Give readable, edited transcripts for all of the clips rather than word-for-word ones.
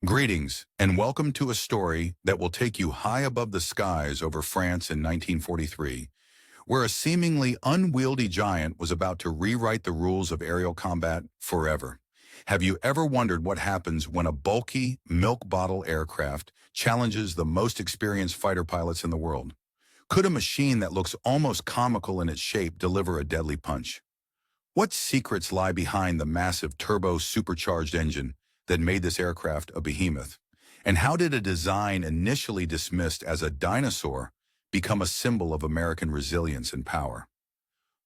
Greetings, and welcome to a story that will take you high above the skies over France in 1943, where a seemingly unwieldy giant was about to rewrite the rules of aerial combat forever. Have you ever wondered what happens when a bulky, milk bottle aircraft challenges the most experienced fighter pilots in the world? Could a machine that looks almost comical in its shape deliver a deadly punch? What secrets lie behind the massive turbo-supercharged engine that made this aircraft a behemoth? And how did a design initially dismissed as a dinosaur become a symbol of American resilience and power?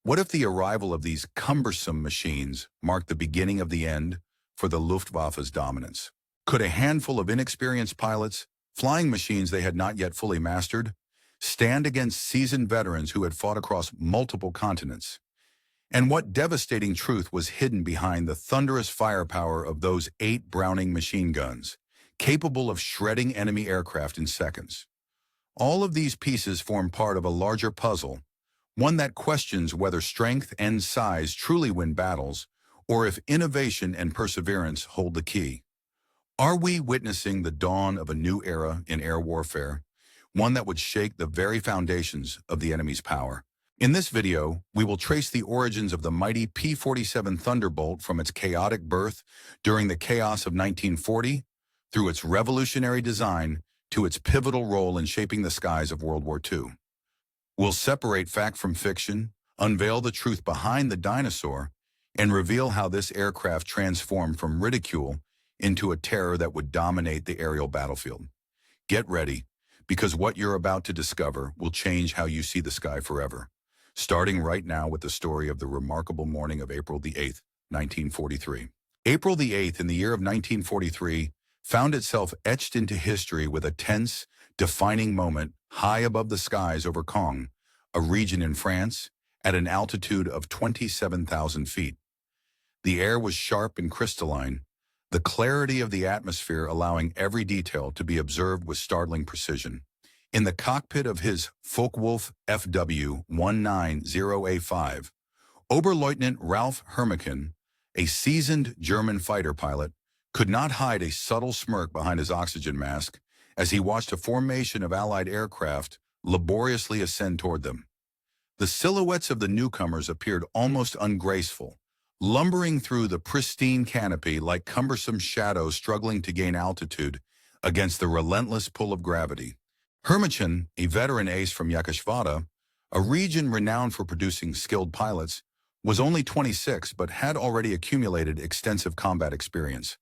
What if the arrival of these cumbersome machines marked the beginning of the end for the Luftwaffe's dominance? Could a handful of inexperienced pilots, flying machines they had not yet fully mastered, stand against seasoned veterans who had fought across multiple continents? And what devastating truth was hidden behind the thunderous firepower of those 8 Browning machine guns, capable of shredding enemy aircraft in seconds? All of these pieces form part of a larger puzzle, one that questions whether strength and size truly win battles, or if innovation and perseverance hold the key. Are we witnessing the dawn of a new era in air warfare, one that would shake the very foundations of the enemy's power? In this video, we will trace the origins of the mighty P-47 Thunderbolt from its chaotic birth during the chaos of 1940 through its revolutionary design to its pivotal role in shaping the skies of World War II. We'll separate fact from fiction, unveil the truth behind the dinosaur, and reveal how this aircraft transformed from ridicule into a terror that would dominate the aerial battlefield. Get ready, because what you're about to discover will change how you see the sky forever. Starting right now with the story of the remarkable morning of April the 8th, 1943. April the 8th in the year of 1943 found itself etched into history with a tense, defining moment high above the skies over Caen, a region in France, at an altitude of 27,000 feet. The air was sharp and crystalline, the clarity of the atmosphere allowing every detail to be observed with startling precision. In the cockpit of his Focke-Wulf FW190A5, Oberleutnant Ralph Hermeken, a seasoned German fighter pilot, could not hide a subtle smirk behind his oxygen mask as he watched a formation of Allied aircraft laboriously ascend toward them. The silhouettes of the newcomers appeared almost ungraceful, lumbering through the pristine canopy like cumbersome shadows struggling to gain altitude against the relentless pull of gravity. Hermeken, a veteran ace from Yakashvada, a region renowned for producing skilled pilots, was only 26 but had already accumulated extensive combat experience.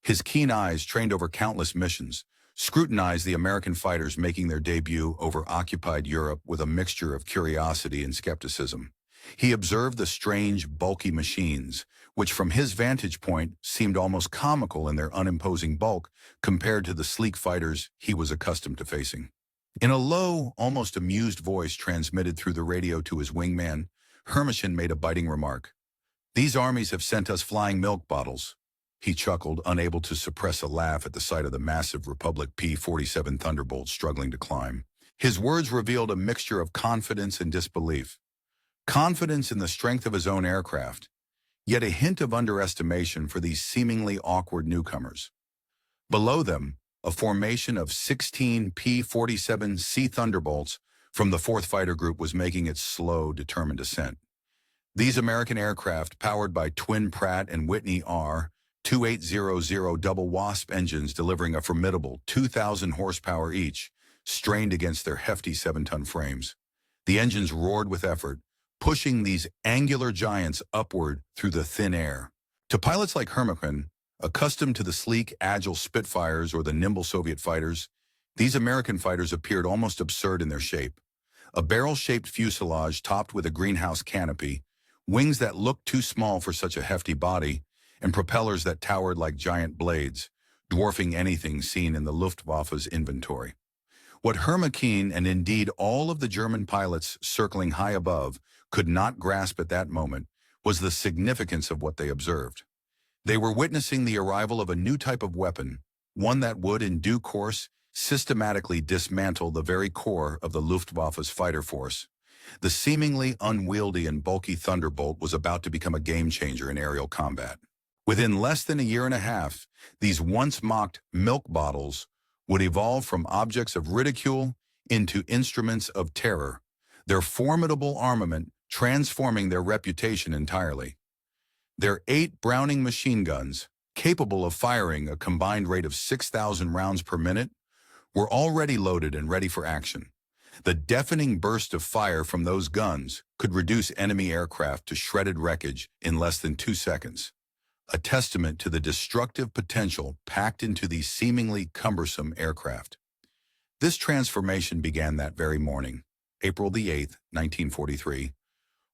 His keen eyes, trained over countless missions, scrutinized the American fighters making their debut over occupied Europe with a mixture of curiosity and skepticism. He observed the strange, bulky machines, which from his vantage point seemed almost comical in their unimposing bulk compared to the sleek fighters he was accustomed to facing. In a low, almost amused voice transmitted through the radio to his wingman, Hermeken made a biting remark. "These armies have sent us flying milk bottles." He chuckled, unable to suppress a laugh at the sight of the massive Republic P-47 Thunderbolt struggling to climb. His words revealed a mixture of confidence and disbelief. Confidence in the strength of his own aircraft, yet a hint of underestimation for these seemingly awkward newcomers. Below them, a formation of 16 P-47C Thunderbolts from the 4th Fighter Group was making its slow, determined ascent. These American aircraft, powered by twin Pratt & Whitney R-2800 double Wasp engines delivering a formidable 2,000 horsepower each, strained against their hefty 7-ton frames. The engines roared with effort, pushing these angular giants upward through the thin air. To pilots like Hermeken, accustomed to the sleek, agile Spitfires or the nimble Soviet fighters, these American fighters appeared almost absurd in their shape. A barrel-shaped fuselage topped with a greenhouse canopy, wings that looked too small for such a hefty body, and propellers that towered like giant blades, dwarfing anything seen in the Luftwaffe's inventory. What Hermeken, and indeed all of the German pilots circling high above, could not grasp at that moment was the significance of what they observed. They were witnessing the arrival of a new type of weapon, one that would, in due course, systematically dismantle the very core of the Luftwaffe's fighter force. The seemingly unwieldy and bulky Thunderbolt was about to become a game-changer in aerial combat. Within less than a year and a half, these once mocked milk bottles would evolve from objects of ridicule into instruments of terror, their formidable armament transforming their reputation entirely. Their 8 Browning machine guns, capable of firing a combined rate of 6,000 rounds per minute, were already loaded and ready for action. The deafening burst of fire from those guns could reduce enemy aircraft to shredded wreckage in less than 2 seconds, a testament to the destructive potential packed into these seemingly cumbersome aircraft. This transformation began that very morning, April the 8th, 1943,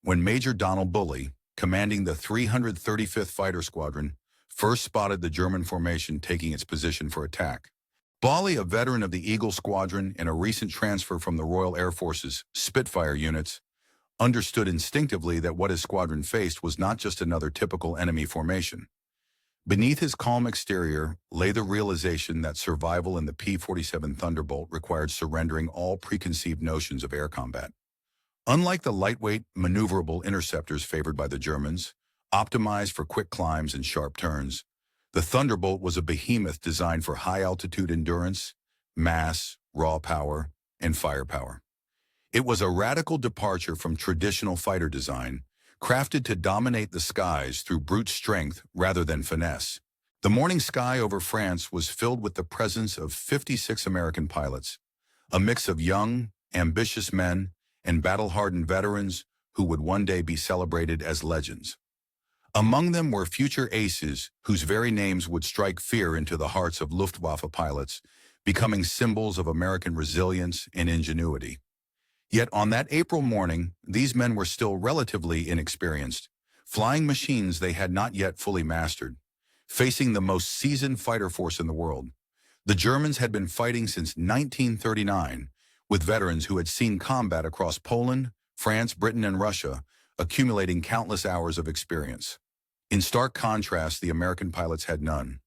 when Major Donald Bully, commanding the 335th Fighter Squadron, first spotted the German formation taking its position for attack. Bully, a veteran of the Eagle Squadron and a recent transfer from the Royal Air Force's Spitfire units, understood instinctively that what his squadron faced was not just another typical enemy formation. Beneath his calm exterior lay the realization that survival in the P-47 Thunderbolt required surrendering all preconceived notions of air combat. Unlike the lightweight, maneuverable interceptors favored by the Germans, optimized for quick climbs and sharp turns, the Thunderbolt was a behemoth designed for high-altitude endurance, mass, raw power, and firepower. It was a radical departure from traditional fighter design, crafted to dominate the skies through brute strength rather than finesse. The morning sky over France was filled with the presence of 56 American pilots, a mix of young, ambitious men and battle-hardened veterans who would one day be celebrated as legends. Among them were future aces whose very names would strike fear into the hearts of Luftwaffe pilots, becoming symbols of American resilience and ingenuity. Yet on that April morning, these men were still relatively inexperienced, flying machines they had not yet fully mastered, facing the most seasoned fighter force in the world. The Germans had been fighting since 1939, with veterans who had seen combat across Poland, France, Britain, and Russia, accumulating countless hours of experience. In stark contrast, the American pilots had none.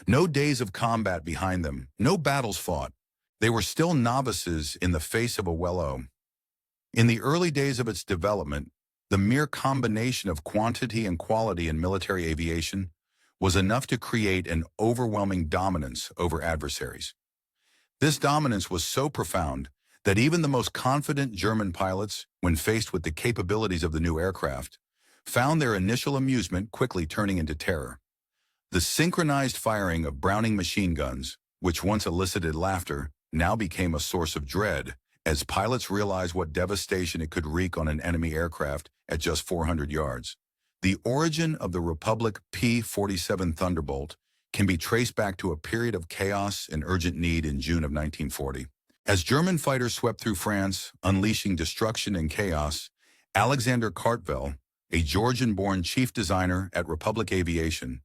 No days of combat behind them, no battles fought. They were still novices in the face of a WWII. In the early days of its development, the mere combination of quantity and quality in military aviation was enough to create an overwhelming dominance over adversaries. This dominance was so profound that even the most confident German pilots, when faced with the capabilities of the new aircraft, found their initial amusement quickly turning into terror. The synchronized firing of Browning machine guns, which once elicited laughter, now became a source of dread as pilots realized what devastation it could wreak on an enemy aircraft at just 400 yards. The origin of the Republic P-47 Thunderbolt can be traced back to a period of chaos and urgent need in June of 1940. As German fighters swept through France, unleashing destruction and chaos, Alexander Cartwell, a Georgian-born chief designer at Republic Aviation,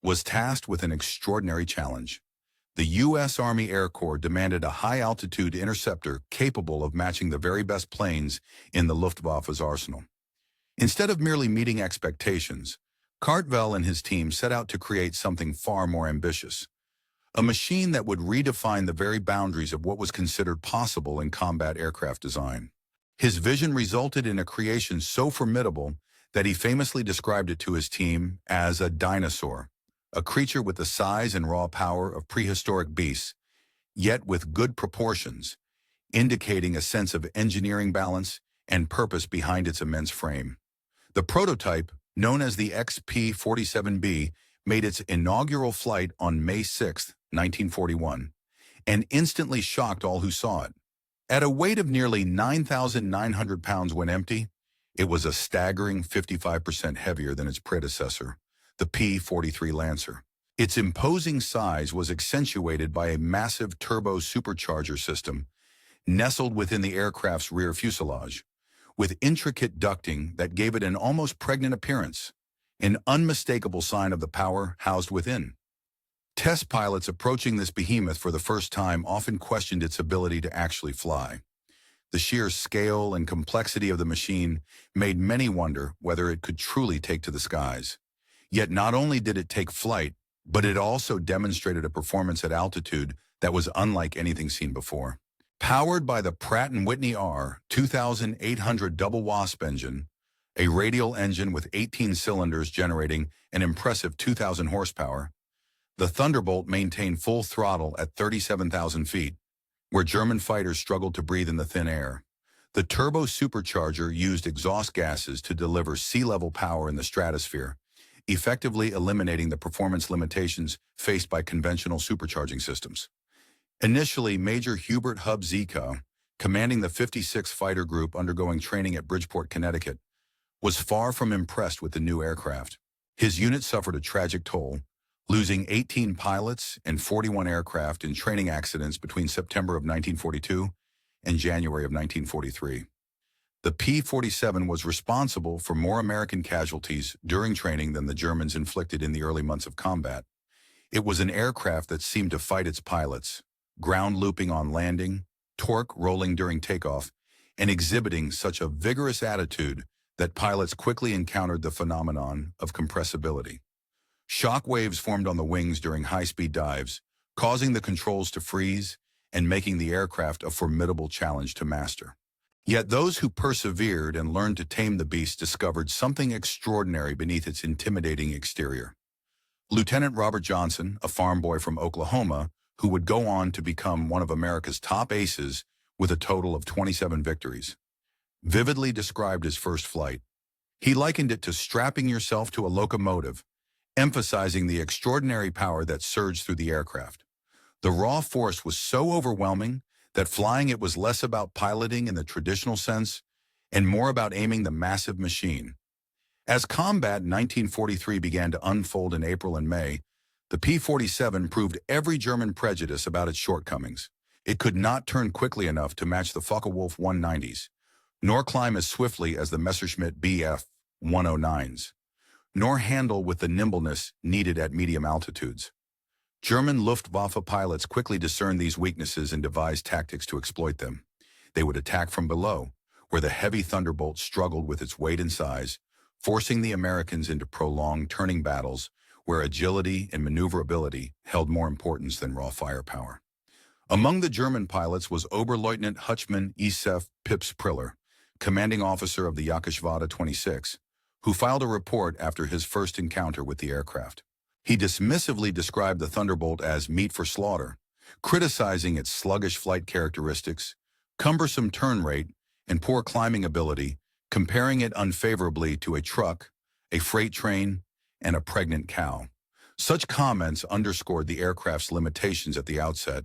was tasked with an extraordinary challenge. The U.S. Army Air Corps demanded a high-altitude interceptor capable of matching the very best planes in the Luftwaffe's arsenal. Instead of merely meeting expectations, Cartwell and his team set out to create something far more ambitious, a machine that would redefine the very boundaries of what was considered possible in combat aircraft design. His vision resulted in a creation so formidable that he famously described it to his team as a dinosaur, a creature with the size and raw power of prehistoric beasts, yet with good proportions, indicating a sense of engineering balance and purpose behind its immense frame. The prototype, known as the XP-47B, made its inaugural flight on May 6, 1941, and instantly shocked all who saw it. At a weight of nearly 9,900 pounds when empty, it was a staggering 55% heavier than its predecessor, the P-43 Lancer. Its imposing size was accentuated by a massive turbo supercharger system nestled within the aircraft's rear fuselage, with intricate ducting that gave it an almost pregnant appearance, an unmistakable sign of the power housed within. Test pilots approaching this behemoth for the first time often questioned its ability to actually fly. The sheer scale and complexity of the machine made many wonder whether it could truly take to the skies. Yet not only did it take flight, but it also demonstrated a performance at altitude that was unlike anything seen before. Powered by the Pratt & Whitney R 2800 double WASP engine, a radial engine with 18 cylinders generating an impressive 2,000 horsepower. The Thunderbolt maintained full throttle at 37,000 feet, where German fighters struggled to breathe in the thin air. The turbo supercharger used exhaust gases to deliver sea-level power in the stratosphere, effectively eliminating the performance limitations faced by conventional supercharging systems. Initially, Major Hubert Hub Zika, commanding the 56th Fighter Group undergoing training at Bridgeport, Connecticut, was far from impressed with the new aircraft. His unit suffered a tragic toll, losing 18 pilots and 41 aircraft in training accidents between September of 1942 and January of 1943. The P-47 was responsible for more American casualties during training than the Germans inflicted in the early months of combat. It was an aircraft that seemed to fight its pilots, ground looping on landing, torque rolling during takeoff, and exhibiting such a vigorous attitude that pilots quickly encountered the phenomenon of compressibility. Shock waves formed on the wings during high-speed dives, causing the controls to freeze and making the aircraft a formidable challenge to master. Yet those who persevered and learned to tame the beast discovered something extraordinary beneath its intimidating exterior. Lieutenant Robert Johnson, a farm boy from Oklahoma, who would go on to become one of America's top aces with a total of 27 victories, vividly described his first flight. He likened it to strapping yourself to a locomotive, emphasizing the extraordinary power that surged through the aircraft. The raw force was so overwhelming that flying it was less about piloting in the traditional sense and more about aiming the massive machine. As combat in 1943 began to unfold in April and May, the P-47 proved every German prejudice about its shortcomings. It could not turn quickly enough to match the Focke-Wulf 190s, nor climb as swiftly as the Messerschmitt Bf 109s, nor handle with the nimbleness needed at medium altitudes. German Luftwaffe pilots quickly discerned these weaknesses and devised tactics to exploit them. They would attack from below, where the heavy Thunderbolt struggled with its weight and size, forcing the Americans into prolonged turning battles where agility and maneuverability held more importance than raw firepower. Among the German pilots was Oberleutnant Hutschmann Isef Pips Priller, commanding officer of the Jagdgeschwader 26, who filed a report after his first encounter with the aircraft. He dismissively described the Thunderbolt as meat for slaughter, criticizing its sluggish flight characteristics, cumbersome turn rate, and poor climbing ability, comparing it unfavorably to a truck, a freight train, and a pregnant cow. Such comments underscored the aircraft's limitations at the outset,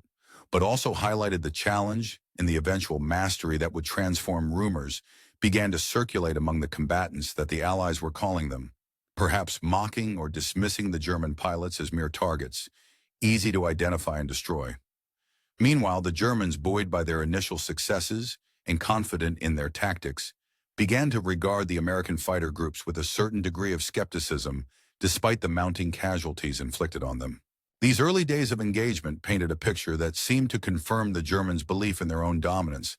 but also highlighted the challenge and the eventual mastery that would transform. Rumors began to circulate among the combatants that the Allies were calling them, perhaps mocking or dismissing the German pilots as mere targets, easy to identify and destroy. Meanwhile, the Germans, buoyed by their initial successes and confident in their tactics, began to regard the American fighter groups with a certain degree of skepticism, despite the mounting casualties inflicted on them. These early days of engagement painted a picture that seemed to confirm the Germans' belief in their own dominance,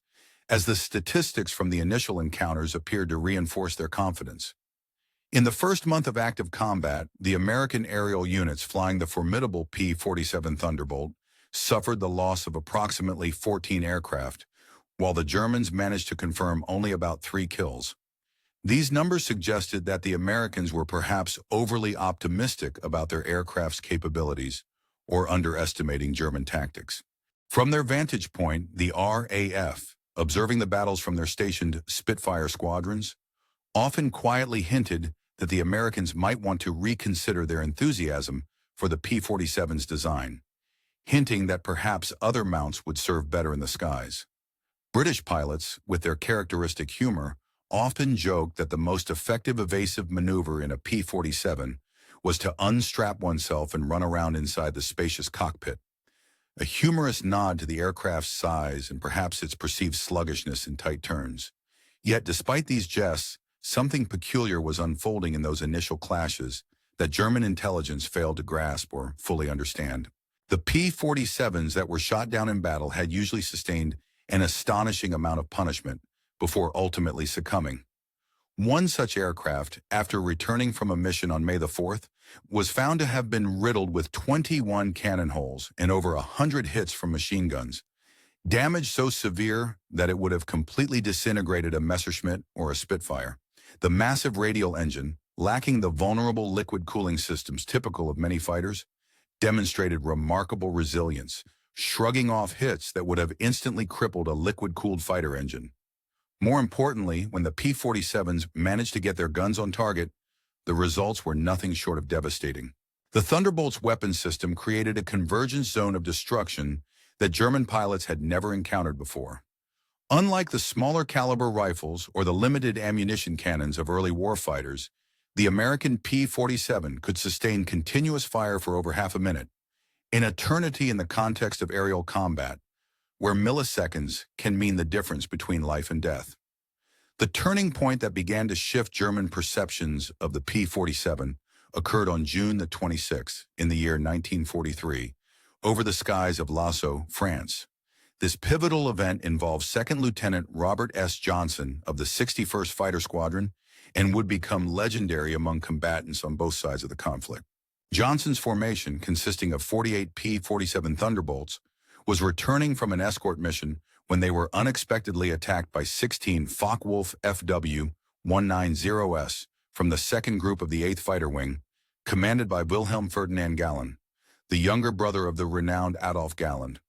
as the statistics from the initial encounters appeared to reinforce their confidence. In the first month of active combat, the American aerial units flying the formidable P-47 Thunderbolt suffered the loss of approximately 14 aircraft, while the Germans managed to confirm only about 3 kills. These numbers suggested that the Americans were perhaps overly optimistic about their aircraft's capabilities or underestimating German tactics. From their vantage point, the RAF, observing the battles from their stationed Spitfire squadrons, often quietly hinted that the Americans might want to reconsider their enthusiasm for the P-47's design, hinting that perhaps other mounts would serve better in the skies. British pilots, with their characteristic humor, often joked that the most effective evasive maneuver in a P-47 was to unstrap oneself and run around inside the spacious cockpit, a humorous nod to the aircraft's size and perhaps its perceived sluggishness in tight turns. Yet despite these jests, something peculiar was unfolding in those initial clashes that German intelligence failed to grasp or fully understand. The P-47s that were shot down in battle had usually sustained an astonishing amount of punishment before ultimately succumbing. One such aircraft, after returning from a mission on May the 4th, was found to have been riddled with 21 cannon holes and over 100 hits from machine guns, damage so severe that it would have completely disintegrated a Messerschmitt or a Spitfire. The massive radial engine, lacking the vulnerable liquid cooling systems typical of many fighters, demonstrated remarkable resilience, shrugging off hits that would have instantly crippled a liquid-cooled fighter engine. More importantly, when the P-47s managed to get their guns on target, the results were nothing short of devastating. The Thunderbolt's weapon system created a convergence zone of destruction that German pilots had never encountered before. Unlike the smaller caliber rifles or the limited ammunition cannons of early warfighters, the American P-47 could sustain continuous fire for over half a minute, an eternity in the context of aerial combat, where milliseconds can mean the difference between life and death. The turning point that began to shift German perceptions of the P-47 occurred on June the 26th in the year 1943, over the skies of Lasso, France. This pivotal event involved Second Lieutenant Robert S. Johnson of the 61st Fighter Squadron and would become legendary among combatants on both sides of the conflict. Johnson's formation, consisting of 48 P-47 Thunderbolts, was returning from an escort mission when they were unexpectedly attacked by 16 Focke-Wulf FW-190S from the 2nd Group of the 8th Fighter Wing, commanded by Wilhelm Ferdinand Galland, the younger brother of the renowned Adolf Galland.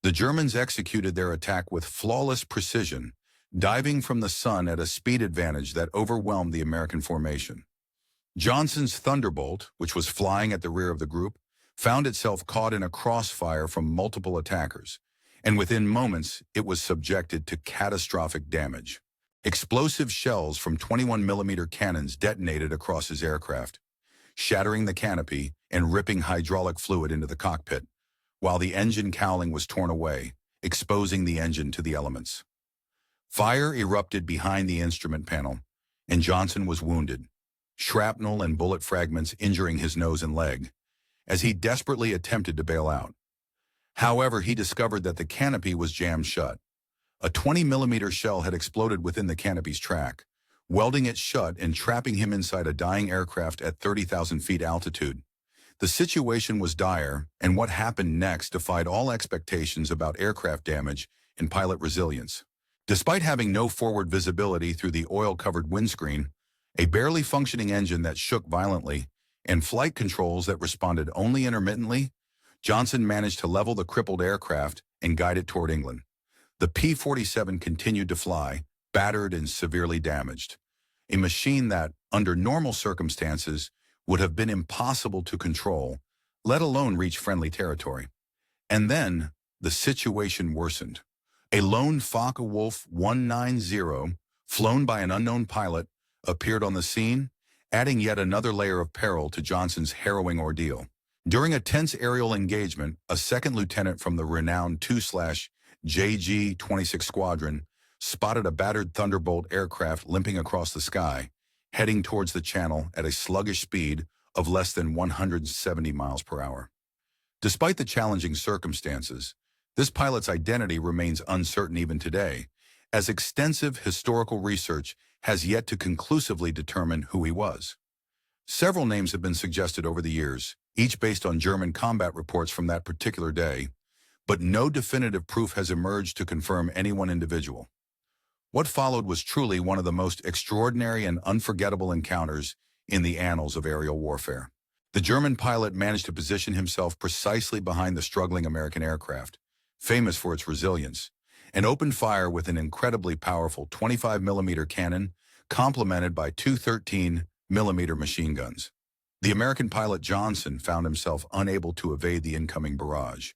The Germans executed their attack with flawless precision, diving from the sun at a speed advantage that overwhelmed the American formation. Johnson's Thunderbolt, which was flying at the rear of the group, found itself caught in a crossfire from multiple attackers, and within moments it was subjected to catastrophic damage. Explosive shells from 21mm cannons detonated across his aircraft, shattering the canopy and ripping hydraulic fluid into the cockpit, while the engine cowling was torn away, exposing the engine to the elements. Fire erupted behind the instrument panel, and Johnson was wounded, shrapnel and bullet fragments injuring his nose and leg, as he desperately attempted to bail out. However, he discovered that the canopy was jammed shut. A 20mm shell had exploded within the canopy's track, welding it shut and trapping him inside a dying aircraft at 30,000 feet altitude. The situation was dire, and what happened next defied all expectations about aircraft damage and pilot resilience. Despite having no forward visibility through the oil-covered windscreen, a barely functioning engine that shook violently, and flight controls that responded only intermittently, Johnson managed to level the crippled aircraft and guide it toward England. The P-47 continued to fly, battered and severely damaged, a machine that, under normal circumstances, would have been impossible to control, let alone reach friendly territory. And then, the situation worsened. A lone Focke-Wulf 190, flown by an unknown pilot, appeared on the scene, adding yet another layer of peril to Johnson's harrowing ordeal. During a tense aerial engagement, a second lieutenant from the renowned 2/JG-26 Squadron spotted a battered Thunderbolt aircraft limping across the sky, heading towards the channel at a sluggish speed of less than 170 miles per hour. Despite the challenging circumstances, this pilot's identity remains uncertain even today, as extensive historical research has yet to conclusively determine who he was. Several names have been suggested over the years, each based on German combat reports from that particular day, but no definitive proof has emerged to confirm any one individual. What followed was truly one of the most extraordinary and unforgettable encounters in the annals of aerial warfare. The German pilot managed to position himself precisely behind the struggling American aircraft, famous for its resilience, and opened fire with an incredibly powerful 25mm cannon complemented by two 13mm machine guns. The American pilot Johnson found himself unable to evade the incoming barrage.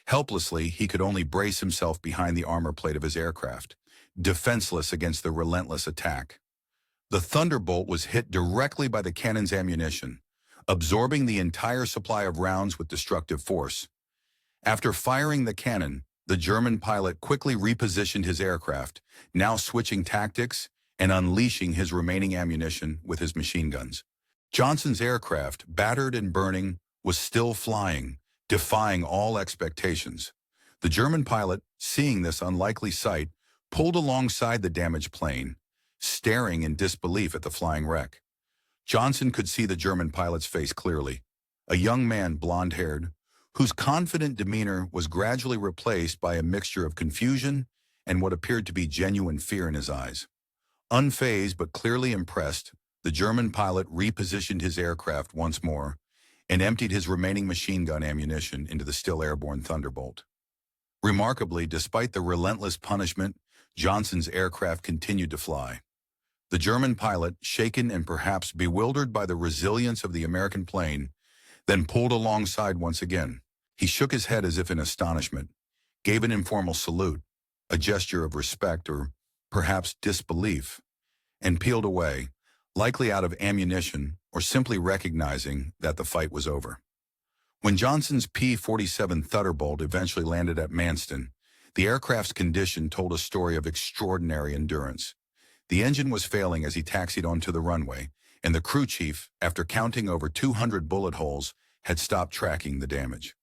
Helplessly, he could only brace himself behind the armor plate of his aircraft, defenseless against the relentless attack. The Thunderbolt was hit directly by the cannon's ammunition, absorbing the entire supply of rounds with destructive force. After firing the cannon, the German pilot quickly repositioned his aircraft, now switching tactics and unleashing his remaining ammunition with his machine guns. Johnson's aircraft, battered and burning, was still flying, defying all expectations. The German pilot, seeing this unlikely sight, pulled alongside the damaged plane, staring in disbelief at the flying wreck. Johnson could see the German pilot's face clearly, a young man, blonde-haired, whose confident demeanor was gradually replaced by a mixture of confusion and what appeared to be genuine fear in his eyes. Unfazed but clearly impressed, the German pilot repositioned his aircraft once more and emptied his remaining machine gun ammunition into the still airborne Thunderbolt. Remarkably, despite the relentless punishment, Johnson's aircraft continued to fly. The German pilot, shaken and perhaps bewildered by the resilience of the American plane, then pulled alongside once again. He shook his head as if in astonishment, gave an informal salute, a gesture of respect or perhaps disbelief, and peeled away, likely out of ammunition or simply recognizing that the fight was over. When Johnson's P-47 Thunderbolt eventually landed at Manston, the aircraft's condition told a story of extraordinary endurance. The engine was failing as he taxied onto the runway, and the crew chief, after counting over 200 bullet holes, had stopped tracking the damage.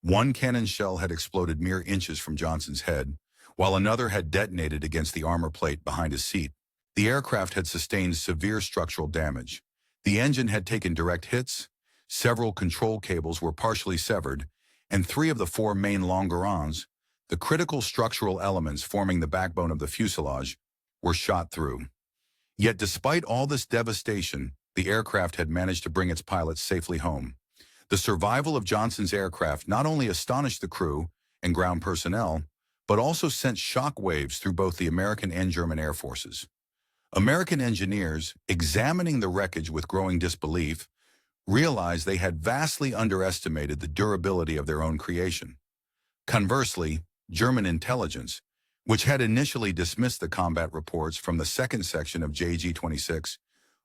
One cannon shell had exploded mere inches from Johnson's head, while another had detonated against the armor plate behind his seat. The aircraft had sustained severe structural damage. The engine had taken direct hits, several control cables were partially severed, and 3 of the 4 main longerons, the critical structural elements forming the backbone of the fuselage, were shot through. Yet despite all this devastation, the aircraft had managed to bring its pilots safely home. The survival of Johnson's aircraft not only astonished the crew and ground personnel, but also sent shock waves through both the American and German air forces. American engineers, examining the wreckage with growing disbelief, realized they had vastly underestimated the durability of their own creation. Conversely, German intelligence, which had initially dismissed the combat reports from the second section of JG-26,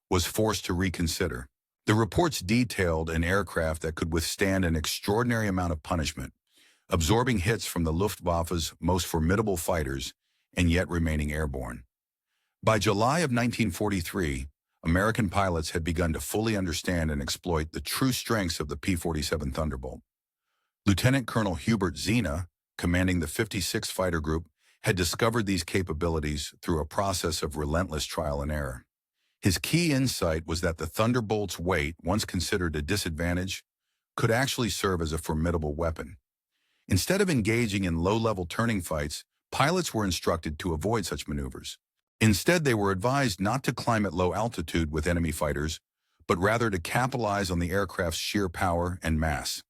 was forced to reconsider. The reports detailed an aircraft that could withstand an extraordinary amount of punishment, absorbing hits from the Luftwaffe's most formidable fighters and yet remaining airborne. By July of 1943, American pilots had begun to fully understand and exploit the true strengths of the P-47 Thunderbolt. Lieutenant Colonel Hubert Zena, commanding the 56th Fighter Group, had discovered these capabilities through a process of relentless trial and error. His key insight was that the Thunderbolt's weight, once considered a disadvantage, could actually serve as a formidable weapon. Instead of engaging in low-level turning fights, pilots were instructed to avoid such maneuvers. Instead, they were advised not to climb at low altitude with enemy fighters, but rather to capitalize on the aircraft's sheer power and mass.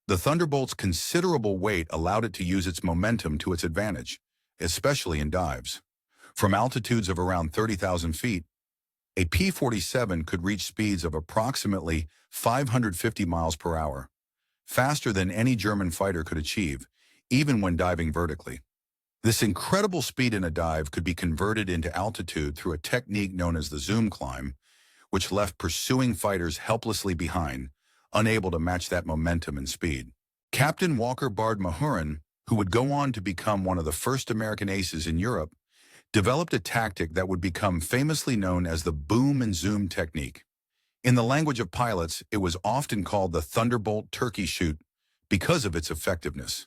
The Thunderbolt's considerable weight allowed it to use its momentum to its advantage, especially in dives. From altitudes of around 30,000 feet, a P-47 could reach speeds of approximately 550 miles per hour, faster than any German fighter could achieve, even when diving vertically. This incredible speed in a dive could be converted into altitude through a technique known as the zoom climb, which left pursuing fighters helplessly behind, unable to match that momentum and speed. Captain Walker Bard Mahurin, who would go on to become one of the first American aces in Europe, developed a tactic that would become famously known as the boom and zoom technique. In the language of pilots, it was often called the Thunderbolt turkey shoot because of its effectiveness.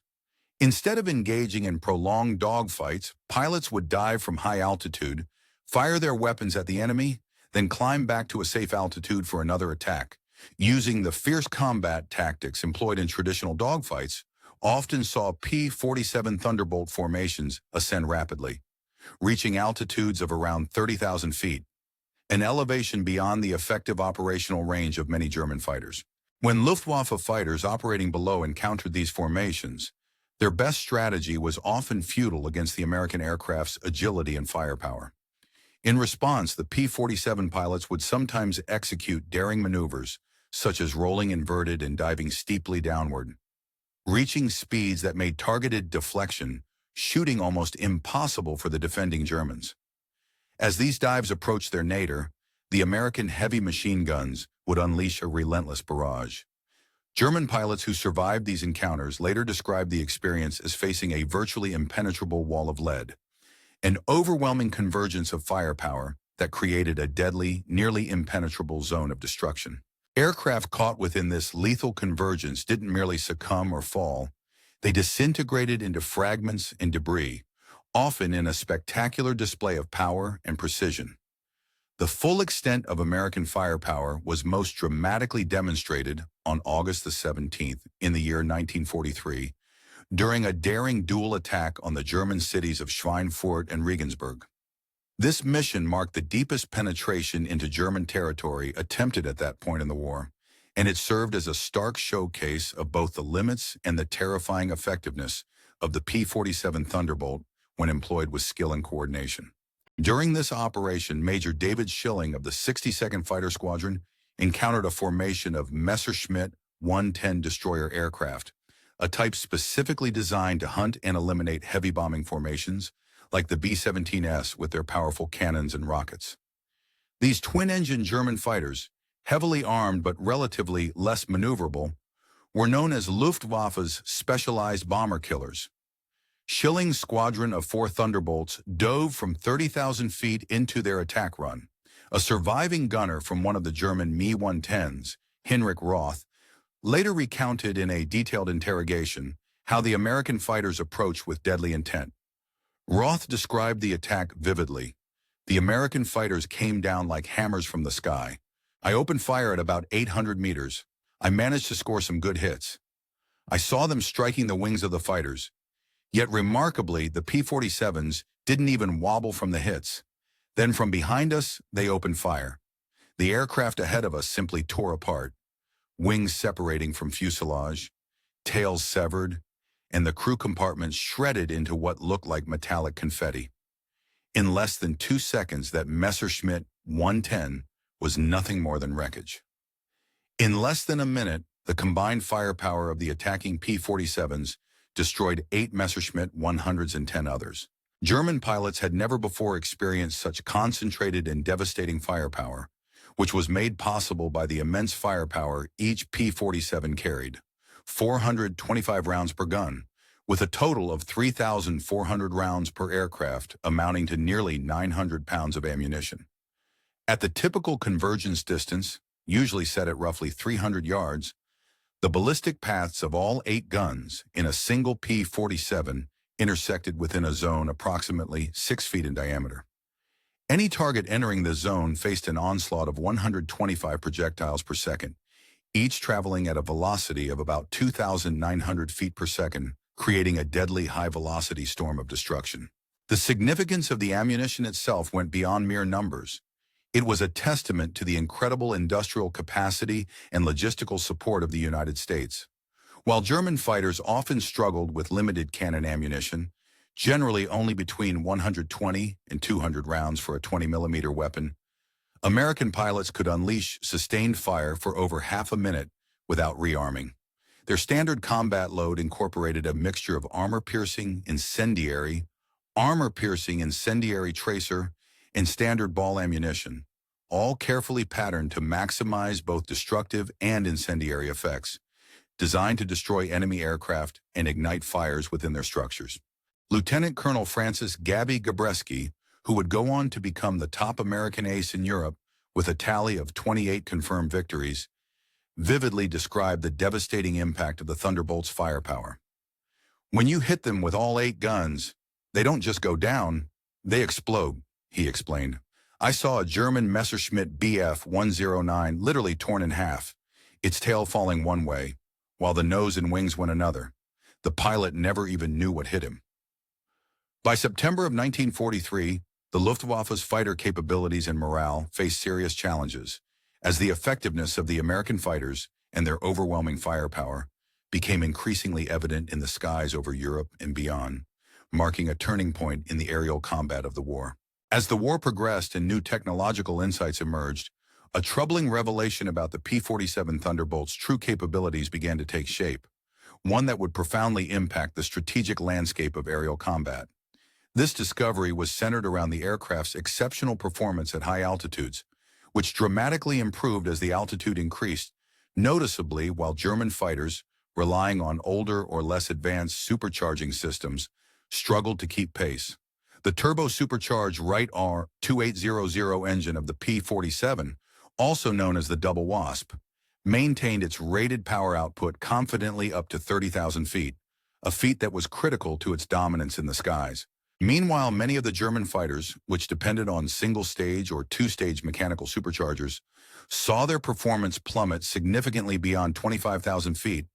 Instead of engaging in prolonged dogfights, pilots would dive from high altitude, fire their weapons at the enemy, then climb back to a safe altitude for another attack. Using the fierce combat tactics employed in traditional dogfights, often saw P-47 Thunderbolt formations ascend rapidly, reaching altitudes of around 30,000 feet, an elevation beyond the effective operational range of many German fighters. When Luftwaffe fighters operating below encountered these formations, their best strategy was often futile against the American aircraft's agility and firepower. In response, the P-47 pilots would sometimes execute daring maneuvers, such as rolling inverted and diving steeply downward, reaching speeds that made targeted deflection, shooting almost impossible for the defending Germans. As these dives approached their nadir, the American heavy machine guns would unleash a relentless barrage. German pilots who survived these encounters later described the experience as facing a virtually impenetrable wall of lead, an overwhelming convergence of firepower that created a deadly, nearly impenetrable zone of destruction. Aircraft caught within this lethal convergence didn't merely succumb or fall, they disintegrated into fragments and debris, often in a spectacular display of power and precision. The full extent of American firepower was most dramatically demonstrated on August the 17th in the year 1943 during a daring dual attack on the German cities of Schweinfurt and Regensburg. This mission marked the deepest penetration into German territory attempted at that point in the war, and it served as a stark showcase of both the limits and the terrifying effectiveness of the P-47 Thunderbolt when employed with skill and coordination. During this operation, Major David Schilling of the 62nd Fighter Squadron encountered a formation of Messerschmitt 110 destroyer aircraft, a type specifically designed to hunt and eliminate heavy bombing formations like the B-17S with their powerful cannons and rockets. These twin-engine German fighters, heavily armed but relatively less maneuverable, were known as Luftwaffe's specialized bomber killers. Schilling's squadron of 4 Thunderbolts dove from 30,000 feet into their attack run. A surviving gunner from one of the German Me-110s, Heinrich Roth, later recounted in a detailed interrogation how the American fighters approached with deadly intent. Roth described the attack vividly. The American fighters came down like hammers from the sky. I opened fire at about 800 meters. I managed to score some good hits. I saw them striking the wings of the fighters. Yet remarkably, the P-47s didn't even wobble from the hits. Then from behind us, they opened fire. The aircraft ahead of us simply tore apart. Wings separating from fuselage, tails severed, and the crew compartments shredded into what looked like metallic confetti. In less than 2 seconds, that Messerschmitt 110 was nothing more than wreckage. In less than a minute, the combined firepower of the attacking P-47s destroyed 8 Messerschmitt 100s and 10 others. German pilots had never before experienced such concentrated and devastating firepower, which was made possible by the immense firepower each P-47 carried, 425 rounds per gun, with a total of 3,400 rounds per aircraft, amounting to nearly 900 pounds of ammunition. At the typical convergence distance, usually set at roughly 300 yards, the ballistic paths of all 8 guns in a single P-47 intersected within a zone approximately 6 feet in diameter. Any target entering the zone faced an onslaught of 125 projectiles per second, each traveling at a velocity of about 2,900 feet per second, creating a deadly high-velocity storm of destruction. The significance of the ammunition itself went beyond mere numbers. It was a testament to the incredible industrial capacity and logistical support of the United States. While German fighters often struggled with limited cannon ammunition, generally only between 120 and 200 rounds for a 20mm weapon, American pilots could unleash sustained fire for over half a minute without rearming. Their standard combat load incorporated a mixture of armor-piercing incendiary tracer, and standard ball ammunition, all carefully patterned to maximize both destructive and incendiary effects, designed to destroy enemy aircraft and ignite fires within their structures. Lieutenant Colonel Francis Gabby Gabreski, who would go on to become the top American ace in Europe with a tally of 28 confirmed victories, vividly described the devastating impact of the Thunderbolt's firepower. When you hit them with all 8 guns, they don't just go down, they explode, he explained. I saw a German Messerschmitt Bf 109 literally torn in half, its tail falling one way, while the nose and wings went another. The pilot never even knew what hit him. By September of 1943, the Luftwaffe's fighter capabilities and morale faced serious challenges, as the effectiveness of the American fighters and their overwhelming firepower became increasingly evident in the skies over Europe and beyond, marking a turning point in the aerial combat of the war. As the war progressed and new technological insights emerged, a troubling revelation about the P-47 Thunderbolt's true capabilities began to take shape, one that would profoundly impact the strategic landscape of aerial combat. This discovery was centered around the aircraft's exceptional performance at high altitudes, which dramatically improved as the altitude increased, noticeably while German fighters, relying on older or less advanced supercharging systems, struggled to keep pace. The turbo-supercharged Wright R2800 engine of the P-47, also known as the Double Wasp, maintained its rated power output confidently up to 30,000 feet, a feat that was critical to its dominance in the skies. Meanwhile, many of the German fighters, which depended on single-stage or two-stage mechanical superchargers, saw their performance plummet significantly beyond 25,000 feet,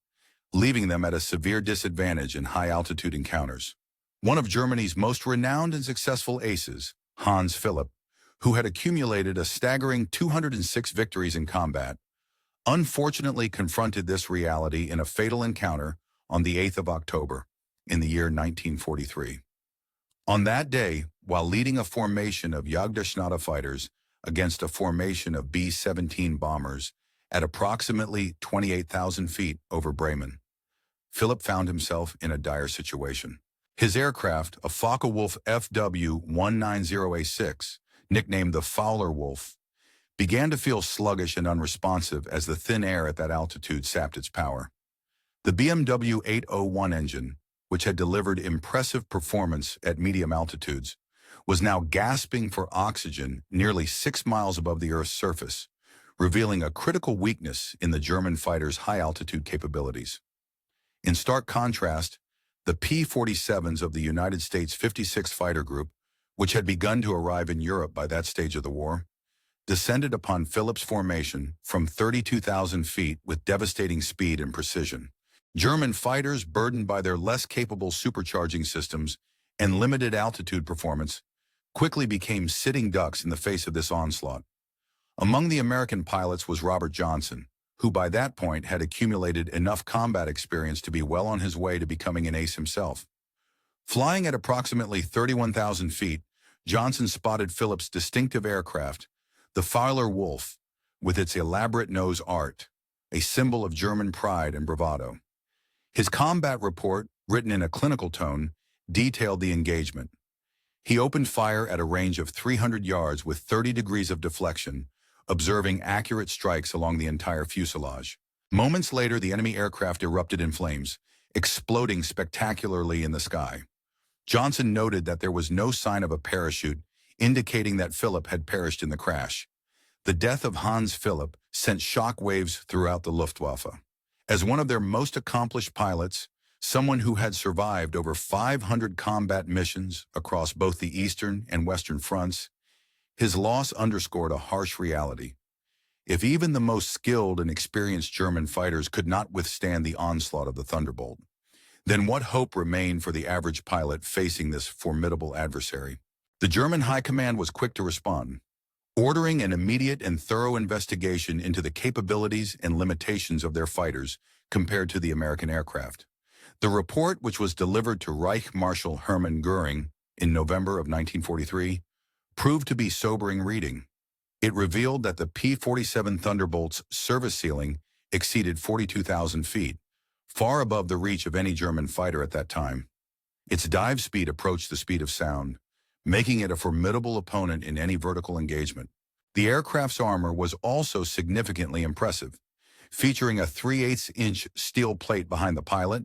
leaving them at a severe disadvantage in high-altitude encounters. One of Germany's most renowned and successful aces, Hans Philipp, who had accumulated a staggering 206 victories in combat, unfortunately confronted this reality in a fatal encounter on the 8th of October in the year 1943. On that day, while leading a formation of Jagdgeschwader fighters against a formation of B-17 bombers at approximately 28,000 feet over Bremen, Philipp found himself in a dire situation. His aircraft, a Focke-Wulf FW-190A6, nicknamed the Fowler Wolf, began to feel sluggish and unresponsive as the thin air at that altitude sapped its power. The BMW 801 engine, which had delivered impressive performance at medium altitudes, was now gasping for oxygen nearly 6 miles above the Earth's surface, revealing a critical weakness in the German fighter's high-altitude capabilities. In stark contrast, the P-47s of the United States 56th Fighter Group, which had begun to arrive in Europe by that stage of the war, descended upon Philipp's formation from 32,000 feet with devastating speed and precision. German fighters, burdened by their less capable supercharging systems and limited altitude performance, quickly became sitting ducks in the face of this onslaught. Among the American pilots was Robert Johnson, who by that point had accumulated enough combat experience to be well on his way to becoming an ace himself. Flying at approximately 31,000 feet, Johnson spotted Philipp's distinctive aircraft, the Fowler Wolf, with its elaborate nose art, a symbol of German pride and bravado. His combat report, written in a clinical tone, detailed the engagement. He opened fire at a range of 300 yards with 30 degrees of deflection, observing accurate strikes along the entire fuselage. Moments later, the enemy aircraft erupted in flames, exploding spectacularly in the sky. Johnson noted that there was no sign of a parachute, indicating that Philipp had perished in the crash. The death of Hans Philipp sent shock waves throughout the Luftwaffe. As one of their most accomplished pilots, someone who had survived over 500 combat missions across both the Eastern and Western fronts, his loss underscored a harsh reality. If even the most skilled and experienced German fighters could not withstand the onslaught of the Thunderbolt, then what hope remained for the average pilot facing this formidable adversary? The German High Command was quick to respond, ordering an immediate and thorough investigation into the capabilities and limitations of their fighters compared to the American aircraft. The report, which was delivered to Reich Marshal Hermann Göring in November of 1943, proved to be sobering reading. It revealed that the P-47 Thunderbolt's service ceiling exceeded 42,000 feet, far above the reach of any German fighter at that time. Its dive speed approached the speed of sound, making it a formidable opponent in any vertical engagement. The aircraft's armor was also significantly impressive, featuring a 3/8-inch steel plate behind the pilot,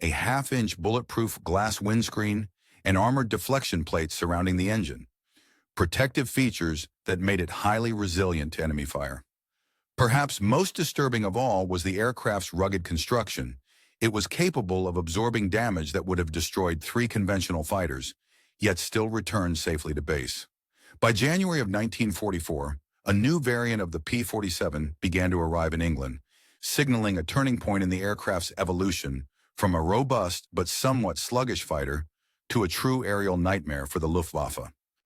a half-inch bulletproof glass windscreen, and armored deflection plates surrounding the engine, protective features that made it highly resilient to enemy fire. Perhaps most disturbing of all was the aircraft's rugged construction. It was capable of absorbing damage that would have destroyed 3 conventional fighters, yet still returned safely to base. By January of 1944, a new variant of the P-47 began to arrive in England, signaling a turning point in the aircraft's evolution from a robust but somewhat sluggish fighter to a true aerial nightmare for the Luftwaffe.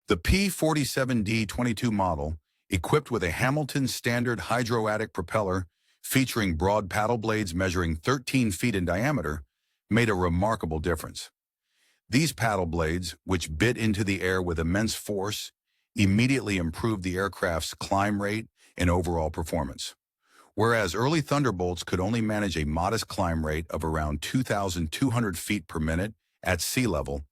The P-47D-22 model, equipped with a Hamilton standard hydroatic propeller featuring broad paddle blades measuring 13 feet in diameter, made a remarkable difference. These paddle blades, which bit into the air with immense force, immediately improved the aircraft's climb rate and overall performance. Whereas early Thunderbolts could only manage a modest climb rate of around 2,200 feet per minute at sea level,